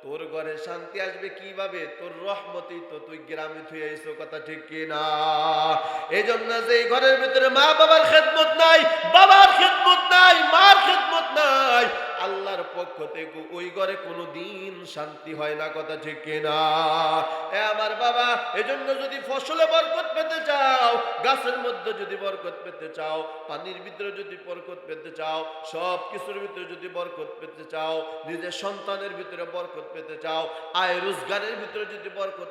তোর ঘরে শান্তি আসবে কিভাবে? তোর রহমতেই তো তুই গ্রামে থুয়ে আইছো। কথা ঠিক কিনা? এই জন্য যে ঘরের ভিতরে মা বাবার খেদমত নাই, বাবার খেদমত নাই, মার খেদমত নাই, আল্লাহর পক্ষ থেকে ওই ঘরে কোনো দিন শান্তি হয় না, কথা ঠিক কিনা? এ আমার বাবা, এজন্য যদি ফসলে বরকত পেতে চাও, গাছের মধ্যে যদি বরকত পেতে চাও, পানির ভিতরে যদি বরকত পেতে চাও, সব কিছুর ভিতরে যদি বরকত পেতে চাও, নিজের সন্তানের ভিতরে বরকত পেতে চাও, আয় রোজগারের ভিতরে যদি বরকত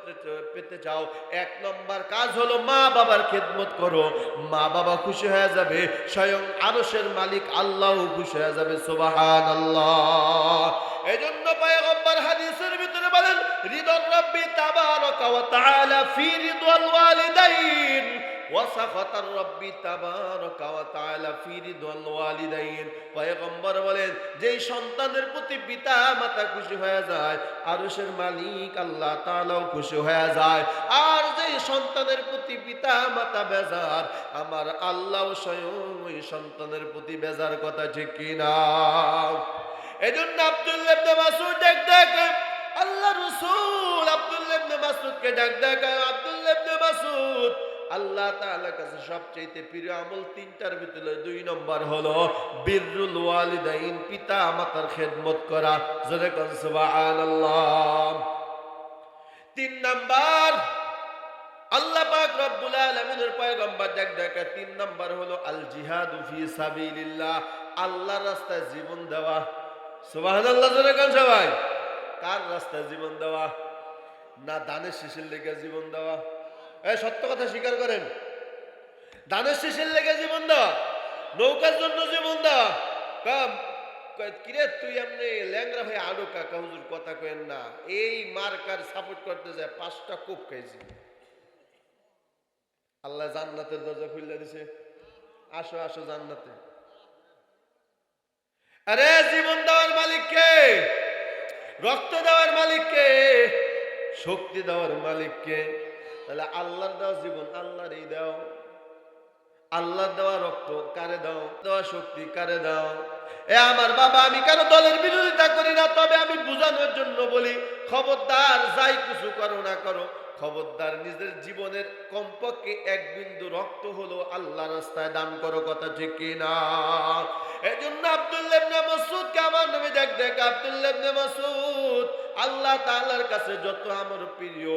পেতে চাও, এক নম্বর কাজ হলো মা বাবার খেদমত করো। মা বাবা খুশি হয়ে যাবে, স্বয়ং আরশের মালিক আল্লাহও খুশি হয়ে যাবে। সুবহানাল্লাহ। এজন্য পয়গম্বর হাদিসের ভিতরে বলেন, রিদর রাব্বি তাবারাকা ওয়া তাআলা ফি রিদাল ওয়ালিদাইন ওয়া সাখাতার রাব্বি তাবারাকা ওয়া তাআলা ফি রিদাল ওয়ালিদাইন। পয়গম্বর বলেন, যেই সন্তানের প্রতি পিতা মাতা খুশি হয়ে যায়, আরশের মালিক আল্লাহ তাআলাও খুশি হয়ে যায়। আর যেই সন্তানের প্রতি পিতা মাতা বেজার, আমার আল্লাহ স্বয়ং ওই সন্তানের প্রতি বেজার, কথা ঠিক কিনা? এজন্য আব্দুল্লাহ ইবনে মাসউদ ডাক দেন, আল্লাহ রাসূল আব্দুল্লাহ ইবনে মাসউদকে ডাক দেন, আব্দুল্লাহ ইবনে মাসউদ, আল্লাহ তাআলার কাছে সবচেয়ে প্রিয় আমল তিনটার ভিতরে 2 নম্বর হলো বিররুল ওয়ালিদাইন, পিতা মাতার খেদমত করা। জোরে কোন সুবহানাল্লাহ। 3 নাম্বার আল্লাহ পাক রব্বুল আলামিনের পয়গম্বর ডাক দেন, 3 নাম্বার হলো আল জিহাদু ফি সাবিলিল্লাহ, আল্লাহর রাস্তায় জীবন দেওয়া। সুবহানাল্লাহ। জোরে কোন সবাই। কার রাস্তায় জীবন দেওয়া? না দানের শীষের লেগে জীবন দেওয়া? এই সত্য কথা স্বীকার করেন। দানের শীষের লেগে জীবন দেওয়া, নৌকার জন্য জীবন দেওয়া। কিরে তুই এমনি ল্যাংরা হয়ে আলো কাকা, হুজুর কথা কেন না, এই মার্কার সাপোর্ট করতে যায় 5টা কোপ খাইছি। আল্লাহ জান্নাতের দরজা খুলে দিছে, আসো আসো জান্নাতে। আরে জীবন দেওয়ার মালিক কে? রক্ত দেওয়ার মালিক কে? শক্তি দেওয়ার মালিক কে? তাহলে আল্লাহর দেওয়া জীবন আল্লাহরই দাও। আল্লাহর দেওয়া রক্ত কারে দাও, দেওয়া শক্তি কারে দাও? এ আমার বাবা, আমি কেন দলের বিরোধিতা করি না, তবে আমি বুঝানোর জন্য বলি, খবরদার যাই কিছু করো না করো, খবরদার নিজের জীবনের কমপক্ষে 1 বিন্দু রক্ত হলো আল্লাহর রাস্তায় দান করো, কথা ঠিক কিনা? এজন্য আব্দুল্লাহ ইবনে মাসউদ কে আমার নবী ডাক দেন, আব্দুল্লাহ ইবনে মাসউদ, আল্লাহ তাআলার কাছে যত আমার প্রিয়,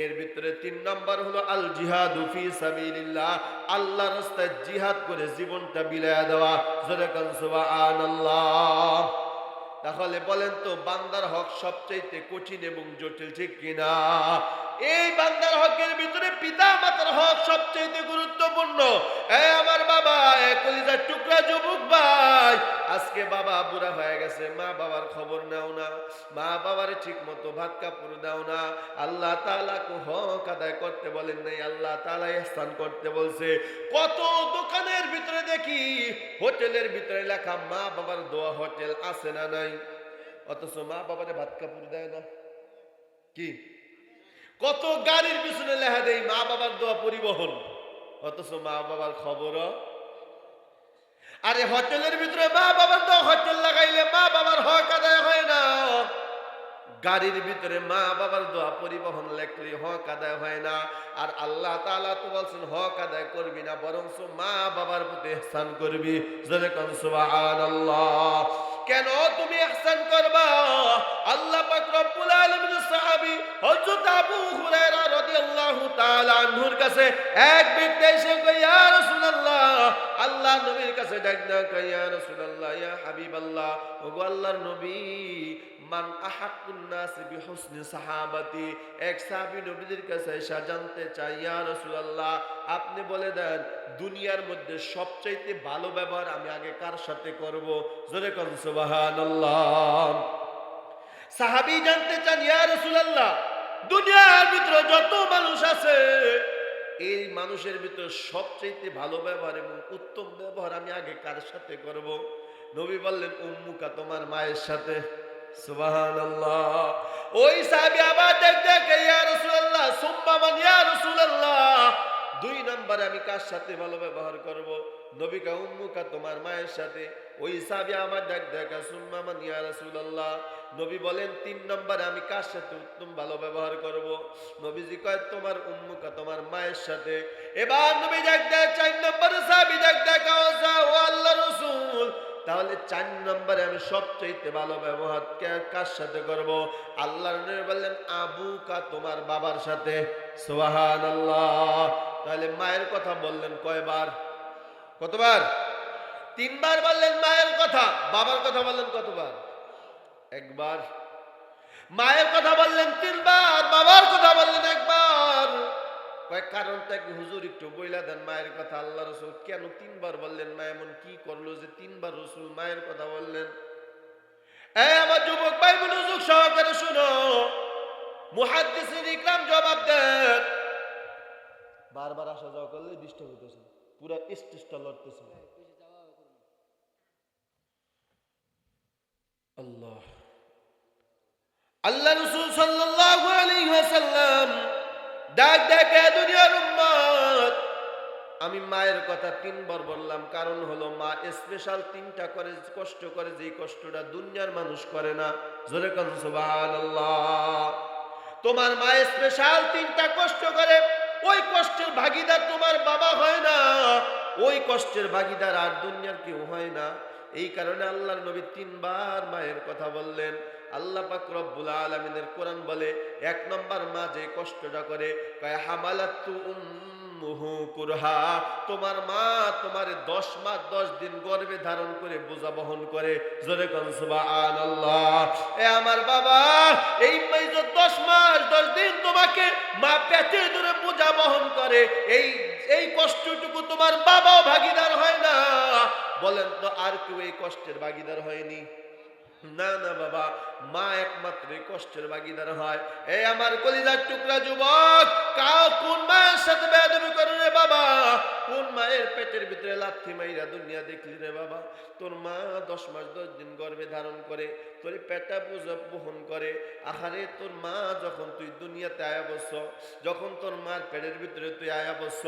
এর ভিতরে 3 নাম্বার হলো আল জিহাদু ফি সাবিলিল্লাহ, আল্লাহর রাস্তায় জিহাদ করে জীবনটা বিলায়া দেওয়া। জোরে কোন সুবহানাল্লাহ। তাহলে বলেন তো, বান্দার হক সবচেয়ে কঠিন এবং জটিল, ঠিক কিনা? এই বান্দার হকের ভিতরে পিতা মাতার হক সবচেয়ে গুরুত্বপূর্ণ। এই আমার বাবা, কলিজার টুকরা যুবক ভাই, আজকে বাবা বুড়া হয়ে গেছে, মা বাবার খবর নাও না, মা বাবার ঠিক মতো ভাত কাপড় দাও না। আল্লাহ তাআলা কো হক আদায় করতে বলেন নাই, আল্লাহ তাআলা ইহসান করতে বলছে। কত দোকানের ভিতরে দেখি, হোটেলের ভিতরে লেখা মা বাবার দোয়া হোটেল, আছে না নাই? অথচ মা বাবারে ভাত কাপড় দেয় না। কি কত গাড়ির পিছনে লেখা দেয় মা বাবার দোয়া পরিবহন, অথচ মা বাবার খবর। আরে হোটেলের ভিতরে মা বাবার দোয়া হোটেল লাগাইলে মা বাবার হক আদায় হয় না। গাড়ির ভিতরে মা বাবার দোয়া পরিবহন লেখলে হক আদায় হয় না। আর আল্লাহ তাআলা তো বলছেন হক আদায় করবি না, বরং মা বাবার প্রতি ইহসান করবি। জোরে কোন সুবহানাল্লাহ। কেন তুমি ইহসান করবা? আল্লাহ পাক রব্বুল আলামিনের সাহাবী হযরত আবু হুরায়রা রাদিয়াল্লাহু তাআলা আনহুর কাছে এক ব্যক্তি এসে কয়, ইয়া রাসূলুল্লাহ, আল্লাহর নবীর কাছে ডাক দেয়, কয় ইয়া রাসূলুল্লাহ, ইয়া হাবিবাল্লাহ, ওগো আল্লাহর নবী, মান আহাক্কুন নাস বিহুসনি সাহাবাতি। এক সাহাবী নবীর কাছে এসে জানতে চায়, ইয়া রাসূলুল্লাহ, আপনি বলে দেন দুনিয়ার মধ্যে সবচাইতে ভালো ব্যবহার আমি আগে কার সাথে করব? জোরে কোন সুবহানাল্লাহ। সাহাবী জানতে চান, ইয়া রাসূলুল্লাহ, দুনিয়ার ভিতরে যত মানুষ আছে, এই মানুষের ভিতরে সবচাইতে ভালো ব্যবহার এবং উত্তম ব্যবহার আমি আগে কার সাথে করব? নবী বললেন, উম্মুকা, তোমার মায়ের সাথে। সুবহানাল্লাহ। ওই সাহাবী আবার দেখে, ইয়া রাসূলুল্লাহ, সুম্মা মান ইয়া রাসূলুল্লাহ, 2 নম্বরে আমি কার সাথে ভালো ব্যবহার করব? নবী কয়, উম্মুকা, তোমার মায়ের সাথে। ওই সাহাবী আমার দেখা, সুম্মা মান ইয়া রাসূলুল্লাহ, নবী বলেন 3 নম্বরে আমি কার সাথে উত্তম ভালো ব্যবহার করব? নবীজি কয়, তোমার উম্মুকা, তোমার মায়ের সাথে। এবার নবী 4 নম্বরে সাহাবী দেখা, ও আল্লাহর রাসূল, তাহলে 4 নম্বরে আমি সবচাইতে ভালো ব্যবহার কার সাথে করব? আল্লাহর নবী বললেন আবুকা, তোমার বাবার সাথে। সুবহানাল্লাহ। তাহলে মায়ের কথা বললেন কয়বার? কতবার? 3 বার বললেন মায়ের কথা। বাবার কথা বললেন কতবার? একবার। মায়ের কথা বললেন 3 বার, বাবার কথা বললেন একবার। কয় কারণটা কি হুজুর একটু বইলা দেন? মায়ের কথা আল্লাহ রাসূল কেন 3 বার বললেন? মা এমন কি করলো যে 3 বার রাসূল মায়ের কথা বললেন? আমার যুবক ভাই মনোযোগ সহকারে শুনো, মুহাদ্দিসিন ইকরাম জবাব দেন। বারবার আসা যাওয়া করলে ডিস্টার্ব হইতেছে, পুরো স্টেজটা লড়তেছে। আল্লাহ আল্লাহ রাসূল সাল্লাল্লাহু আলাইহি ওয়াসাল্লাম ডাক ডাকে দুনিয়ার উম্মত, আমি মায়ের কথা 3 বার বললাম, কারণ হলো মা স্পেশাল 3টা করে কষ্ট করে, যেই কষ্টটা দুনিয়ার মানুষ করে না। জোরে কোন সুবহানাল্লাহ। তোমার মা স্পেশাল 3টা কষ্ট করে, ওই কষ্টের ভাগীদার তোমার বাবা হয় না, ওই কষ্টের ভাগীদার আর দুনিয়ার কেউ হয় না। এই কারণে আল্লাহর নবী 3 বার মায়ের কথা বললেন। আল্লাহ পাক রব্বুল আলামিনের কোরআন বলে 1 নম্বর মা যে কষ্টটা করে, কয় হামালাতু উম্মুহু কুরহা, তোমার মা তোমার 10 মাস 10 দিন গর্ভে ধারণ করে বোঝা বহন করে। জোরে কোন সুবহানাল্লাহ। আমার বাবা, এই 10 মাস 10 দিন তোমাকে মা পেটে ধরে বোঝা বহন করে, এই কষ্টটুকু তোমার বাবাও ভাগীদার হয় না। বলেন তো আর কেউ এই কষ্টের ভাগীদার হয়নি? না না বাবা, মা একমাত্র কষ্টের ভাগীদার হয়। এই আমার কলিজার টুকরা যুবক, কোন মায়ের সাথে বেয়াদবি করো রে বাবা? কোন মায়ের পেটের ভিতরে লাথি মাইরা দুনিয়া দেখলি রে বাবা? তোর মা 10 মাস 10 দিন গর্ভে ধারণ করে, তোর পেটা বোঝা বহন করে। আহারে তোর মা যখন তুই দুনিয়াতে আয়া বসছ, যখন তোর মার পেটের ভিতরে তুই আয়া বসছ,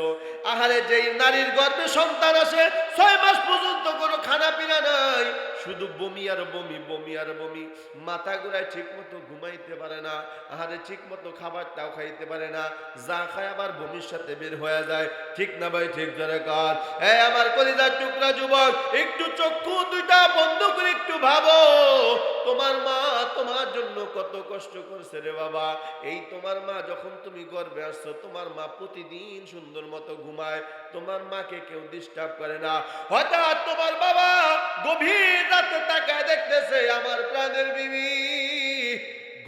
আহারে যেই নারীর গর্ভে সন্তান আসে 6 মাস পর্যন্ত কোনো খানা পিনা নাই, শুধু বমি আর বমি, বমি আর বমি, মাথা ঘুরায় ঠিক মতো ঘুমাইতে পারে না, আহারে ঠিক মতো খাবারটাও খাইতে পারে না, যা খায় আবার বমির সাথে বের হয়ে যায়। ঠিক না ভাই? ঠিক ধরে কার? আমার কলিজার টুকরা যুবক, একটু চক্ষু দুইটা বন্ধ করে একটু ভাবো, তোমার মা তোমার জন্য কত কষ্ট করছে রে বাবা। এই তোমার মা যখন তুমি গর্ভে আসছো, তোমার মা প্রতিদিন সুন্দর মতো ঘুমায়, তোমার মাকে কেউ ডিস্টার্ব করে না। হঠাৎ তোমার বাবা গভীর রাতে তাকায় দেখতেছে আমার প্রাণের বিবি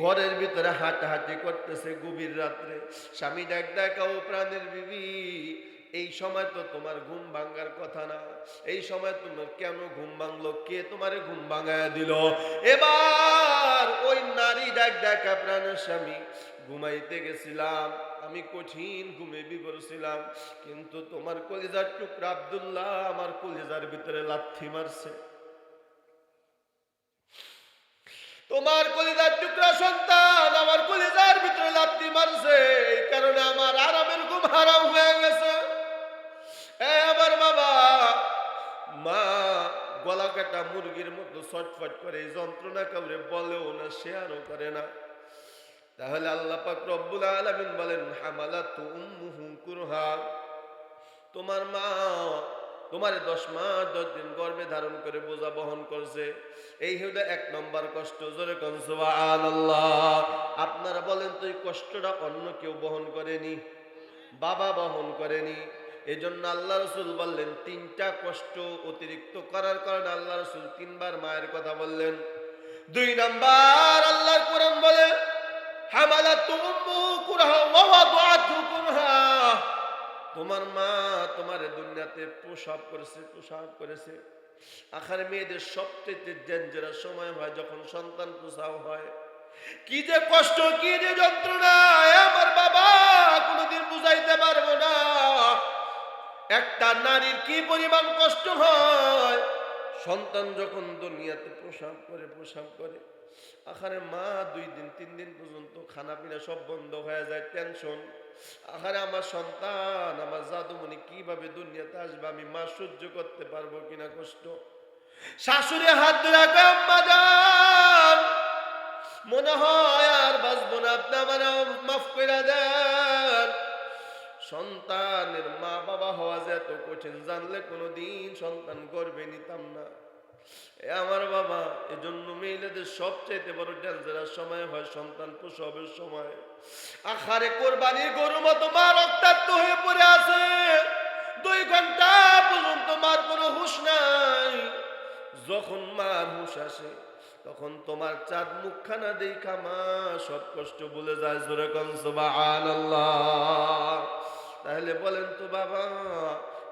ঘরের ভিতরে হাঁটাহাঁটি করতেছে গভীর রাত্রে। স্বামী ডাক দেখাও, প্রাণের বিবি, এই সময় তো তোমার ঘুম ভাঙ্গার কথা না, এই সময় তোমার কেন ঘুম ভাঙলো? কে তোমারে ঘুম ভাঙায় দিল? এবার ওই নারী ডাক দেখা, প্রাণের স্বামী, ঘুমাইতে গেছিলাম, আমি কঠিন ঘুমে বিভোর ছিলাম, কিন্তু তোমার কলিজার টুকরা আব্দুল্লাহ আমার কলিজার ভিতরে লাথি মারছে। তোমার কলিজার টুকরা সন্তান আমার কলিজার ভিতরে লাথি মারছে, এই কারণে আমার আরামের ঘুম হারাম হয়ে গেছে। আমার বাবা, মা গলা কাটা মুরগির মতো ছটফট করে, এই যন্ত্রণা কাউরে বলেও না, শেয়ারও করে না। তাহলে আল্লাহ পাক রব্বুল আলামিন বলেন হামালাতু উম্মুহু কুরহা, তোমার মা তোমার 10 মাস 10 দিন গর্ভে ধারণ করে বোঝা বহন করছে। এই হলো 1 নম্বর কষ্ট। জোরে কোন সুবহানাল্লাহ। আপনারা বলেন তো এই কষ্টটা অন্য কেউ বহন করেনি? বাবা বহন করেনি। এজন্য আল্লাহ রাসূল বললেন 3টা কষ্ট অতিরিক্ত করার কারণে আল্লাহ রাসূল 3 বার মায়ের কথা বললেন। 2 নাম্বার আল্লাহর কোরআন বলে হামালাতু উম্মুহু কুরহা ওয়া ওয়াদাআতহু কুরহা, তোমার মা তোমার দুনিয়াতে প্রসব করেছে। আখারে মেয়েদের সবচেয়ে ডেঞ্জারাস সময় হয় যখন সন্তান প্রসব হয়। কি যে কষ্ট, কি যে যন্ত্রণা, আমার বাবা কোনোদিন বুঝাইতে পারবো না। একটা নারীর কি পরিমাণ কষ্ট হয় সন্তান যখন দুনিয়াতে প্রসব করে। আখারে মা 2 দিন 3 দিন পর্যন্ত খানা পিনা সব বন্ধ হয়ে যায়, টেনশন। আখারে আমার সন্তান, আমার জাদুমণি কিভাবে দুনিয়াতে আসবে, আমি মা সহ্য করতে পারবো কিনা কষ্ট। শাশুড়ি হাত ধরে আম্মা যান, মনে হয় আর বাঁচবো না, আপনি আমার মাফ করে দেন। সন্তানের মা বাবা হওয়া যে এত কঠিন, জানলে কোনোদিন সন্তান গর্ভে নিতাম না। এ আমার বাবা, এজন্য মেয়েদের সবচাইতে বড় ডেঞ্জারাস সময় হয় সন্তান প্রসবের সময়। আখারে কোরবানির গরু মতো মা রক্তাক্ত হয়ে পড়ে আছে, 2 ঘন্টা পর্যন্ত মার কোনো হুঁশ নাই। যখন মার হুঁশ আসে তখন তোমার চাঁদ মুখখানা দেখা মা সব কষ্ট ভুলে যায়। জোরে কোন সুবহানাল্লাহ। তাহলে বলেন তো বাবা,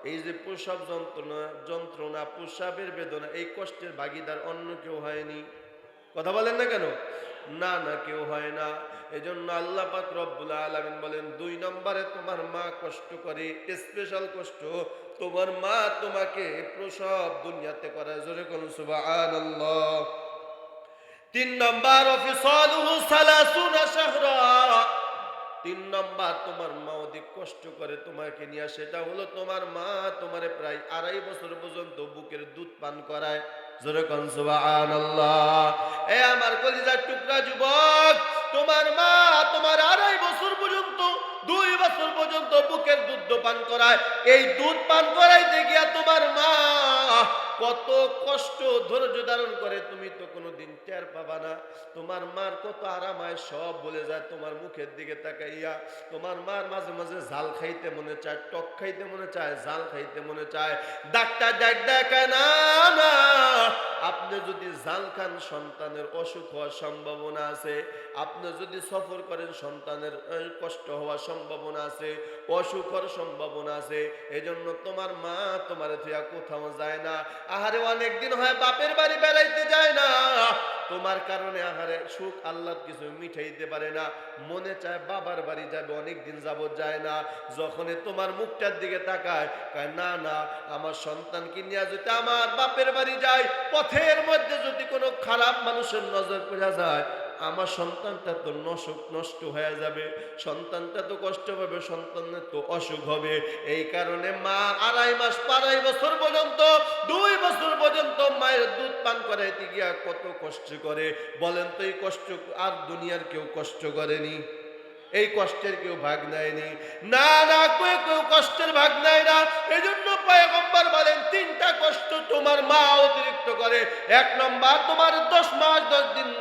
এই যে প্রসব যন্ত্রণা প্রসবের বেদনা, এই কষ্টের ভাগিদার অন্য কেউ হয়নি? কথা বলেন না কেন? না না, কেউ হয় না। এজন্য আল্লাহ পাক রব্বুল আলামিন বলেন, 2 নম্বরে তোমার মা কষ্ট করে, স্পেশাল কষ্ট তোমার মা তোমাকে প্রসব দুনিয়াতে করে। জোরে কোন সুবহানাল্লাহ। 3 নম্বর অফিসালুহু 30 শাহরা, 3 নম্বর তোমার মা অধিক কষ্ট করে তোমাকে নিয়ে, সেটা হলো তোমার মা তোমারে প্রায় 2.5 বছর পর্যন্ত বুকের দুধ পান করায়। জোরে কোন সুবহানাল্লাহ। এ আমার কলিজার টুকরা যুবক, তোমার মা তোমার 2.5 বছর পর্যন্ত, 2 বছর পর্যন্ত বুকের দুধ পান করায়। এই দুধ পান করাইতে গিয়া তোমার মা কত কষ্ট ধৈর্য ধারণ করে তুমি তো কোনোদিন টের পাবা না। তোমার মার কত আরামায় সব বলে যায় তোমার মুখের দিকে তাকাইয়া। তোমার মার মাঝে মাঝে ঝাল খাইতে মনে চায়, টক খাইতে মনে চায়, ঝাল খাইতে মনে চায়। ডাক্তার দেখায় না, না আপনি যদি ঝাল খান সন্তানের অসুখ হওয়ার সম্ভাবনা আছে, আপনি যদি সফর করেন সন্তানের কষ্ট হওয়ার সম্ভাবনা আছে, অসুখ হওয়ার সম্ভাবনা আছে। এজন্য তোমার মা তোমার থিয়া কোথাও যায় না। আহারে অনেকদিন হয় বাপের বাড়ি বেড়াইতে যায় না, তোমার কারণে আহারে সুখ আল্লাহ কিছু মিঠাইতে পারে না, মনে চায় বাবার বাড়ি যাবে, অনেকদিন যাবত যায় না। যখনই তোমার মুখটার দিকে তাকায়, কয় না না, আমার সন্তানকে নিয়ে যদি আমার বাপের বাড়ি যায়, পথের মধ্যে যদি কোনো খারাপ মানুষের নজর পড়ে যায়, আমার সন্তানটা তো নষ্ট হয়ে যাবে, সন্তানটা তো কষ্ট পাবে, সন্তানের তো অসুখ হবে। এই কারণে মা 2.5 মাস 2.5 বছর পর্যন্ত, 2 বছর পর্যন্ত মায়ের দুধ পান করাইতে গিয়া কত কষ্ট করে। বলেন তো এই কষ্ট আর দুনিয়ার কেউ কষ্ট করেনি? এই কষ্টের কেউ ভাগ নেয়নি? না না, কেউ কষ্টের ভাগ নেয় না। এজন্য পয়গম্বর বলেন 3টা কষ্ট তোমার মা অতিরিক্ত করে। 1 নম্বর তোমার 10 মাস 10 দিন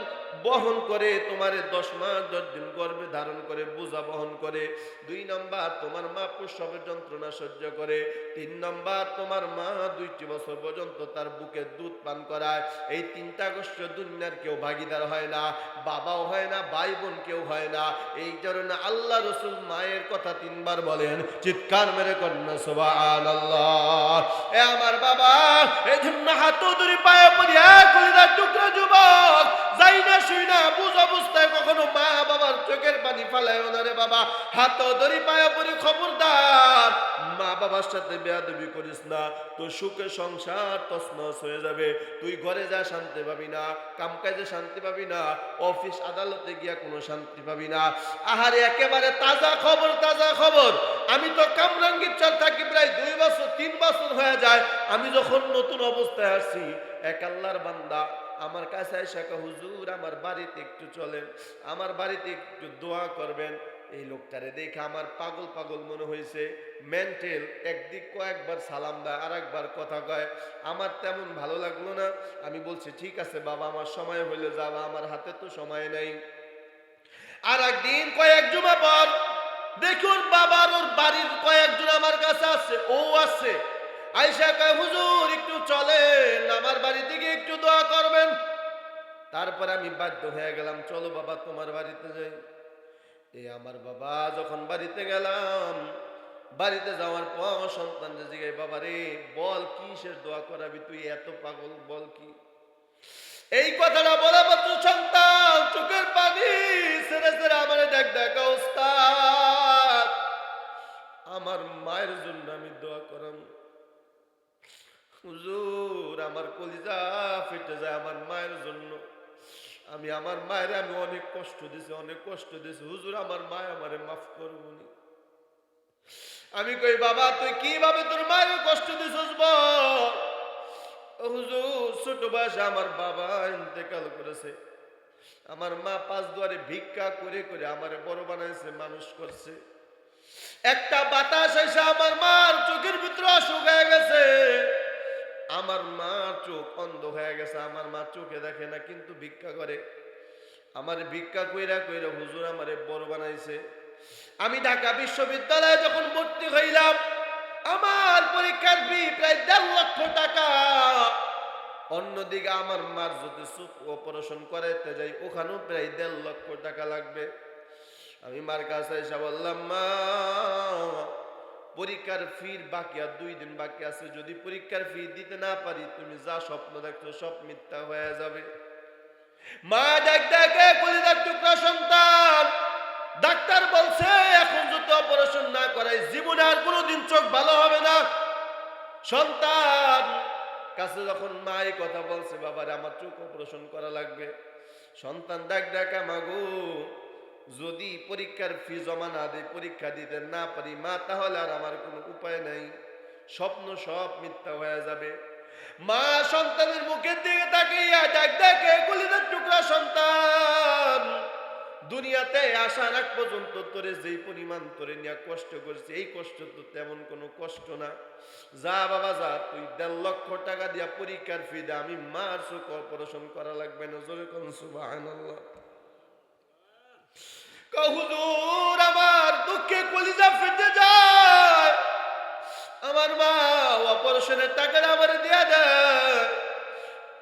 বহন করে, তোমারে 10 মাস 10 দিন গর্ভে ধারণ করে বোঝা বহন করে। 2 নম্বর তোমার মা প্রসবের যন্ত্রণা সহ্য করে। 3 নম্বর তোমার মা 2টি বছর পর্যন্ত তার বুকের দুধ পান করায়। এই 3টা কষ্ট দুনিয়ার কেউ ভাগিদার হয় না, বাবাও হয় না, ভাই বোন কেউ হয় না। এই কারণে আল্লাহ রাসূল মায়ের কথা 3 বার বলেন, চিৎকার মেরে কন্যা সুবহানাল্লাহ। এ আমার বাবা, এই জন্য হাত ধরে পায়ে পড়ি, কলিজার টুকরা যুবক, যাই না শুই না বুঝ অবস্থায় কখনো মা বাবার চোখের পানি ফালায় না রে বাবা। হাত ধরে পায়ে পড়ি, খবরদার মা বাবার সাথে বেয়াদবি করিস না, তোর সুখে সংসার তছনছ হয়ে যাবে। তুই ঘরে যা শান্তি পাবি না, কাম কাজে শান্তি পাবি না, অফিস আদালতে গিয়া কোনো শান্তি পাবি না। আহারে একেবারে তাজা খবর, তাজা খবর। আমি তো কামরাঙ্গীরচর থাকি প্রায় 2 বছর 3 বছর হয়ে যায়। আমি যখন নতুন অবস্থায় আসছি, এক আল্লাহর বান্দা আমার কাছে এসে কয়, হুজুর আমার বাড়িতে একটু চলেন, আমার বাড়িতে একটু দোয়া করবেন। এই লোকটারে দেখে আমার পাগল পাগল মনে হয়েছে, মেন্টাল। একদিক কয়েকবার সালাম দেয়, আর একবার কথা কয়, আমার তেমন ভালো লাগলো না। আমি বলছি ঠিক আছে বাবা, আমার সময় হইলে যাবা, আমার হাতে তো সময় নেই। আর একদিন কয়েক জুমা পর দেখি ওর বাবার ওর বাড়ির কয়েকজন আমার কাছে আসছে, ও আসছে। আইসা কয়, হুজুর একটু চলেন আমার বাড়ি থেকে একটু দোয়া করবেন। তারপরে আমি বাধ্য হয়ে গেলাম, চলো বাবা তোমার বাড়িতে যাই। এই আমার বাবা যখন বাড়িতে গেলাম, বাড়িতে যাওয়ার পর সন্তান যে জিগাই, বাবা রে বল কিসের দোয়া করাবি, তুই এত পাগল, বল কি? এই কথাটা বলা মাত্র সন্তান চোখের পানি ছেড়ে ছেড়ে আমার দেখা উস্তাদ, আমার মায়ের জন্য আমি দোয়া করাম। হুজুর আমার কলিজা ফেটে যায় আমার মায়ের জন্য। আমি আমার মায়ের আমি অনেক কষ্ট দিছি, অনেক কষ্ট দিছি। হুজুর আমার মায় আমারে মাফ করবনি। আমি কই বাবা তুই কিভাবে তোর মায়ের কষ্ট দিছিস বল? হুজুর ছোট বয়সে আমার বাবা ইন্তেকাল করেছে, আমার মা 5 দুয়ারে ভিক্ষা করে করে আমারে বড় বানাইছে, মানুষ করছে। একটা বাতাস এসে আমার মার চোখের ভিতরে অসুখ হয়ে গেছে, আমার মা চোখ অন্ধ হয়ে গেছে, আমার মা চোখে দেখে না কিন্তু ভিক্ষা করে। আমার ভিক্ষা কইরা কইরা হুজুর আমারে বড় বানাইছে। আমি ঢাকা বিশ্ববিদ্যালয়ে যখন ভর্তি হইলাম, আমার পরীক্ষার ফি প্রায় 1.5 লক্ষ টাকা। অন্যদিকে আমার মার যদি চোখ অপারেশন করাইতে যাই ওখানেও প্রায় 1.5 লক্ষ টাকা লাগবে। আমি মার কাছে এসে বললাম, মা পরীক্ষার ফির বাকি আর 2 দিন বাকি আছে, যদি পরীক্ষার ফি দিতে না পারি তুমি যা স্বপ্ন দেখছো সব মিথ্যা হয়ে যাবে। মা দেখ দেখে কলিজার টুকরা সন্তান, ডাক্তার বলছে এখন যদি অপারেশন না করাই জীবনে আর কোনোদিন চোখ ভালো হবে না। সন্তান কাছে যখন মা এই কথা বলছে, বাবারে আমার চোখ অপারেশন করা লাগবে, সন্তান ডাক ডাকা, মাগো যদি পরীক্ষার ফি জমা না দেয়, পরীক্ষা দিতে না পারি মা, তাহলে আর আমার কোনো উপায় নাই, স্বপ্ন সব মিথ্যা হয়ে যাবে। মা সন্তানের মুখের দিকে তাকিয়ে ডাক ডাকে, কলিজার টুকরা সন্তান, দুনিয়াতে আসার আগ পর্যন্ত তোরে যেই পরিমাণ তোরে নিয়ে কষ্ট করছি, এই কষ্ট তো তেমন কোনো কষ্ট না। যা বাবা যা, তুই 1.5 লক্ষ টাকা দিয়া পরীক্ষার ফি দে, আমি মার চোখ অপারেশন করা লাগবে না। জোরে কোন সুবহানাল্লাহ। হুজুর আমার দুঃখে কলিজা ফেটে যায়, আমার মা অপারেশনের টাকাটা আমার দিয়া দেয়,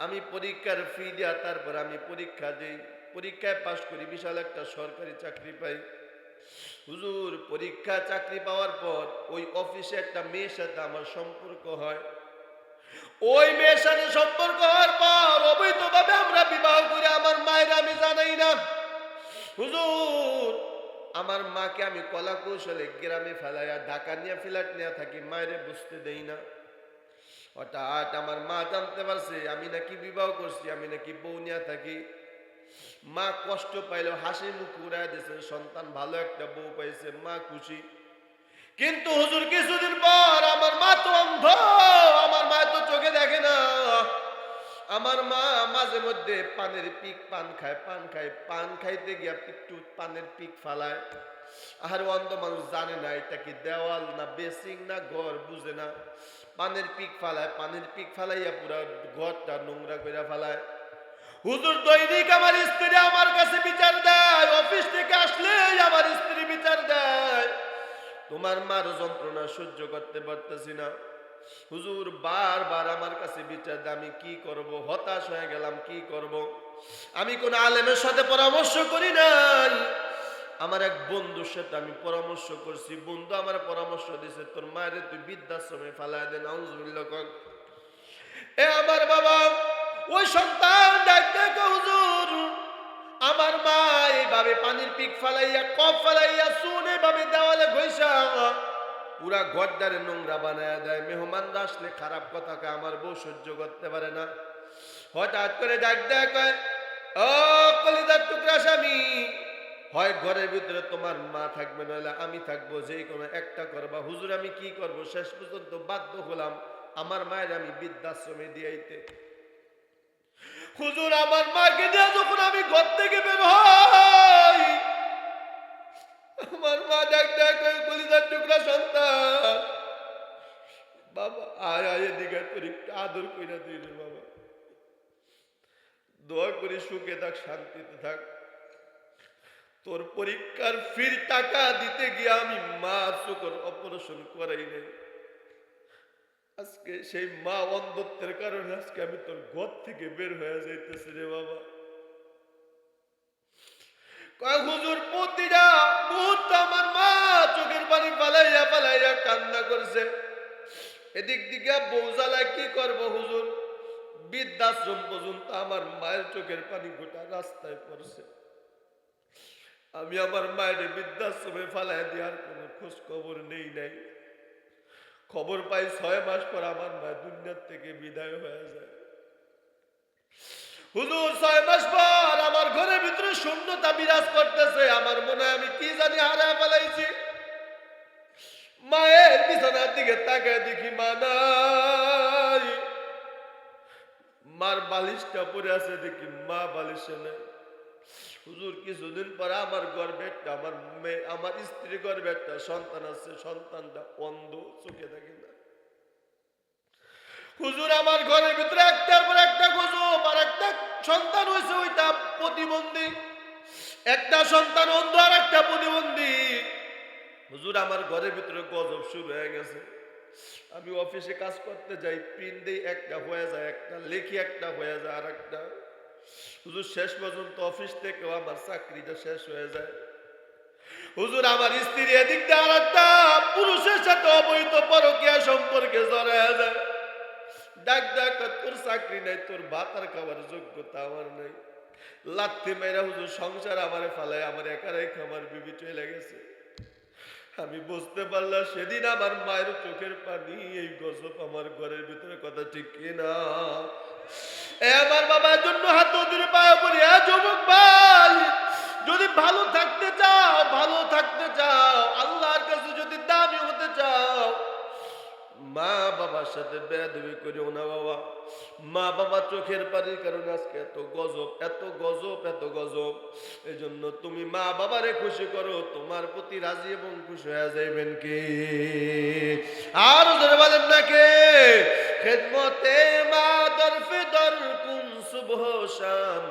আমি পরীক্ষার ফি দিয়া তারপর আমি পরীক্ষা দিই, পরীক্ষায় পাশ করি, বিশাল একটা সরকারি চাকরি পাই। হুজুর পরীক্ষা চাকরি পাওয়ার পর ওই অফিসে একটা মেয়ের সাথে আমার সম্পর্ক হয়। ওই মেয়ের সাথে সম্পর্ক হওয়ার পর অবৈধভাবে আমরা বিবাহ করি, আমার মায়ের আমি জানাই না। হুজুর আমার মাকে আমি কলা কৌশলে গ্রামে ফেলাইয়া ঢাকা নিয়ে ফ্ল্যাট নিয়ে থাকি, মায়েরে বুঝতে দেই না। হঠাৎ আমার মা জানতে পারছে আমি নাকি বিবাহ করছি, আমি নাকি বউ নিয়ে থাকি। মা কষ্ট পাইল, হাসি মুখ উড়াই দিয়েছে, সন্তান ভালো একটা বউ পাইছে, মা খুশি। কিন্তু হুজুর কিছুদিন পর আমার মা তো অন্ধ, আমার মা তো চোখে দেখে না। আমার মা মাঝে মধ্যে পানের পিক পান খায়, পান খাইতে গিয়া একটু পানের পিক ফালায়। আর অন্ধ মানুষ জানে না এটা কি দেওয়াল না বেসিং না ঘর, বুঝে না। পানের পিক ফালায়, পানের পিক ফালাইয়া পুরা ঘরটা নোংরা করে ফালায়। হুজুর দৈনিক আমার স্ত্রী আমার কাছে বিচার দেয়, অফিস থেকে আসলে আমার স্ত্রী বিচার দেয়, তোমার মার যন্ত্রণা সহ্য করতে পারতেছি না। হুজুর বারবার আমার কাছে বিচার দেয়, আমি কি করব, হতাশ হয়ে গেলাম, কি করব। আমি কোন আলেমের সাথে পরামর্শ করি নাই, আমার এক বন্ধুর সাথে আমি পরামর্শ করছি। বন্ধু আমার পরামর্শ দিছে, তোর মায়ের তুই বৃদ্ধাশ্রমে ফালায় দেন। আউযুবিল্লাহ। এ আমার বাবা, ওই সন্তান ডাক ডাক, হুজুর আমার মা এইভাবে পানির পিক ফালাইয়া কপ ফালাইয়া চুন এইভাবে দেওয়ালে ঘষা পুরা ঘরদারে নোংরা বানায় দেয়। মেহমানরা আসলে খারাপ কথাকে আমার বউ সহ্য করতে পারে না। হঠাৎ করে ডাক ডাক, ও কলিজার টুকরা স্বামী, হয় ঘরের ভিতরে তোমার মা থাকবে, নইলে আমি থাকবো, যে কোনো একটা করবা। হুজুর আমি কি করব, শেষ পর্যন্ত বাধ্য হলাম আমার মায়ের আমি বৃদ্ধাশ্রমে দিয়াইতে। হুজুর আমার মাকে নিয়ে যখন আমি ঘর থেকে বের হই, আমার মা ডাক ডাক কলিজার টুকরা সন্তান, বাবা আয় আয় এদিকে, তোর একটু আদর কইরা দিই রে বাবা, দোয়া করি সুখে থাক, শান্তিতে থাক। তোর পরীক্ষার ফির টাকা দিতে গিয়ে আমি মা চোখের অপারেশন করাই নাই। আজকে সেই মা অন্ধত্বের কারণে আজকে আমি তোর ঘর থেকে বের হয়ে যাইতেছি রে বাবা। কয় হুজুর প্রতিটা মুহূর্ত আমার মা চোখের পানি পালাইয়া পালাইয়া কান্না করছে। এদিক দিকে বউ জ্বালায় কি করবো হুজুর, বৃদ্ধাশ্রম পর্যন্ত আমার মায়ের চোখের পানি গোটা রাস্তায় পড়ছে। আমি আমার মায়ের বৃদ্ধাশ্রমে ফালাই দেওয়ার কোনো খোঁজ খবর নেই নাই। খবর পাই 6 মাস পর আমার মা দুনিয়ার থেকে বিদায় হয়ে যায়। হুজুর 6 মাস পর আমার ঘরের ভিতরে শূন্যতা বিরাজ করতেছে, আমার মনে হয় আমি কি জানি হারায় ফেলাইছি। মায়ের বিছানার দিকে তাকায় দেখি মা নাই, মার বালিশটা পরে আছে দেখি মা বালিশে নেই। হুজুর কিছুদিন পরে আমার গর্ভে একটা আমার স্ত্রী গর্ভে একটা সন্তান আছে, সন্তানটা অন্ধ, চোখে দেখে না। হুজুর আমার ঘরের ভিতরে একটার পর একটা গজব, আর একটা সন্তান হয়েছে ওইটা প্রতিবন্ধী, একটা সন্তান অন্ধ আর একটা প্রতিবন্ধী। হুজুর আমার ঘরের ভিতরে গজব শুরু হয়ে গেছে। আমি অফিসে কাজ করতে যাই, পিন দেই, একটা হয়ে যায়, একটা লেখি, একটা হয়ে যায় আর একটা। হুজুর শেষ পর্যন্ত অফিস থেকেও আমার চাকরিটা শেষ হয়ে যায়। হুজুর আমার স্ত্রী এদিক দিয়ে আর একটা পুরুষের সাথে অবৈধ পরকীয়া সম্পর্কে জড়ায় যায়। ডাক ডাক তোর চাকরি নাই, তোর ভাত আর খাবার যোগ্যতা আমার নাই। লাথি মেয়েরা হুজুর সংসার আমারে ফালায়, আমার একারাই খাবার বিবি চলে গেছে। আমি বুঝতে পারলাম সেদিন আমার মায়ের চোখের পানি, এই গজব আমার ঘরের ভিতরে, কথা ঠিক কিনা? এ আমার বাবার জন্য হাত ধরে পায়ে পড়ি, যুবক ভাই, যদি ভালো থাকতে চাও, ভালো থাকতে চাও, আল্লাহর কাছে যদি দামি হতে চাও, মা বাবার সাথে বেয়াদবি করিও না বাবা। মা বাবা চোখের পানির কারণে আজকে এত গজব, এত গজব, এত গজব। এই জন্য তুমি মা বাবারে খুশি করো, তোমার প্রতি রাজি এবং খুশি হয়ে যাইবেন কি? আর জোরে বলেন না কে? খেদমতে মা দরফে দর কুন সুবহ শাম,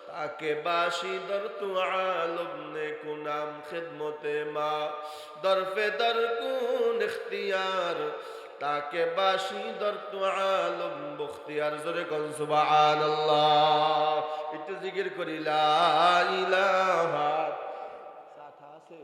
তাকে বাসি দর তু আলম নে কুনাম। খেদমতে মা দরফে দর কুন ইখতিয়ার, তাকে বাসি দর তু আলম বখতিয়ার। জোরে কোন সুবহানাল্লাহ। একটু জিকির করি লা ইলাহা। সাথা আছে?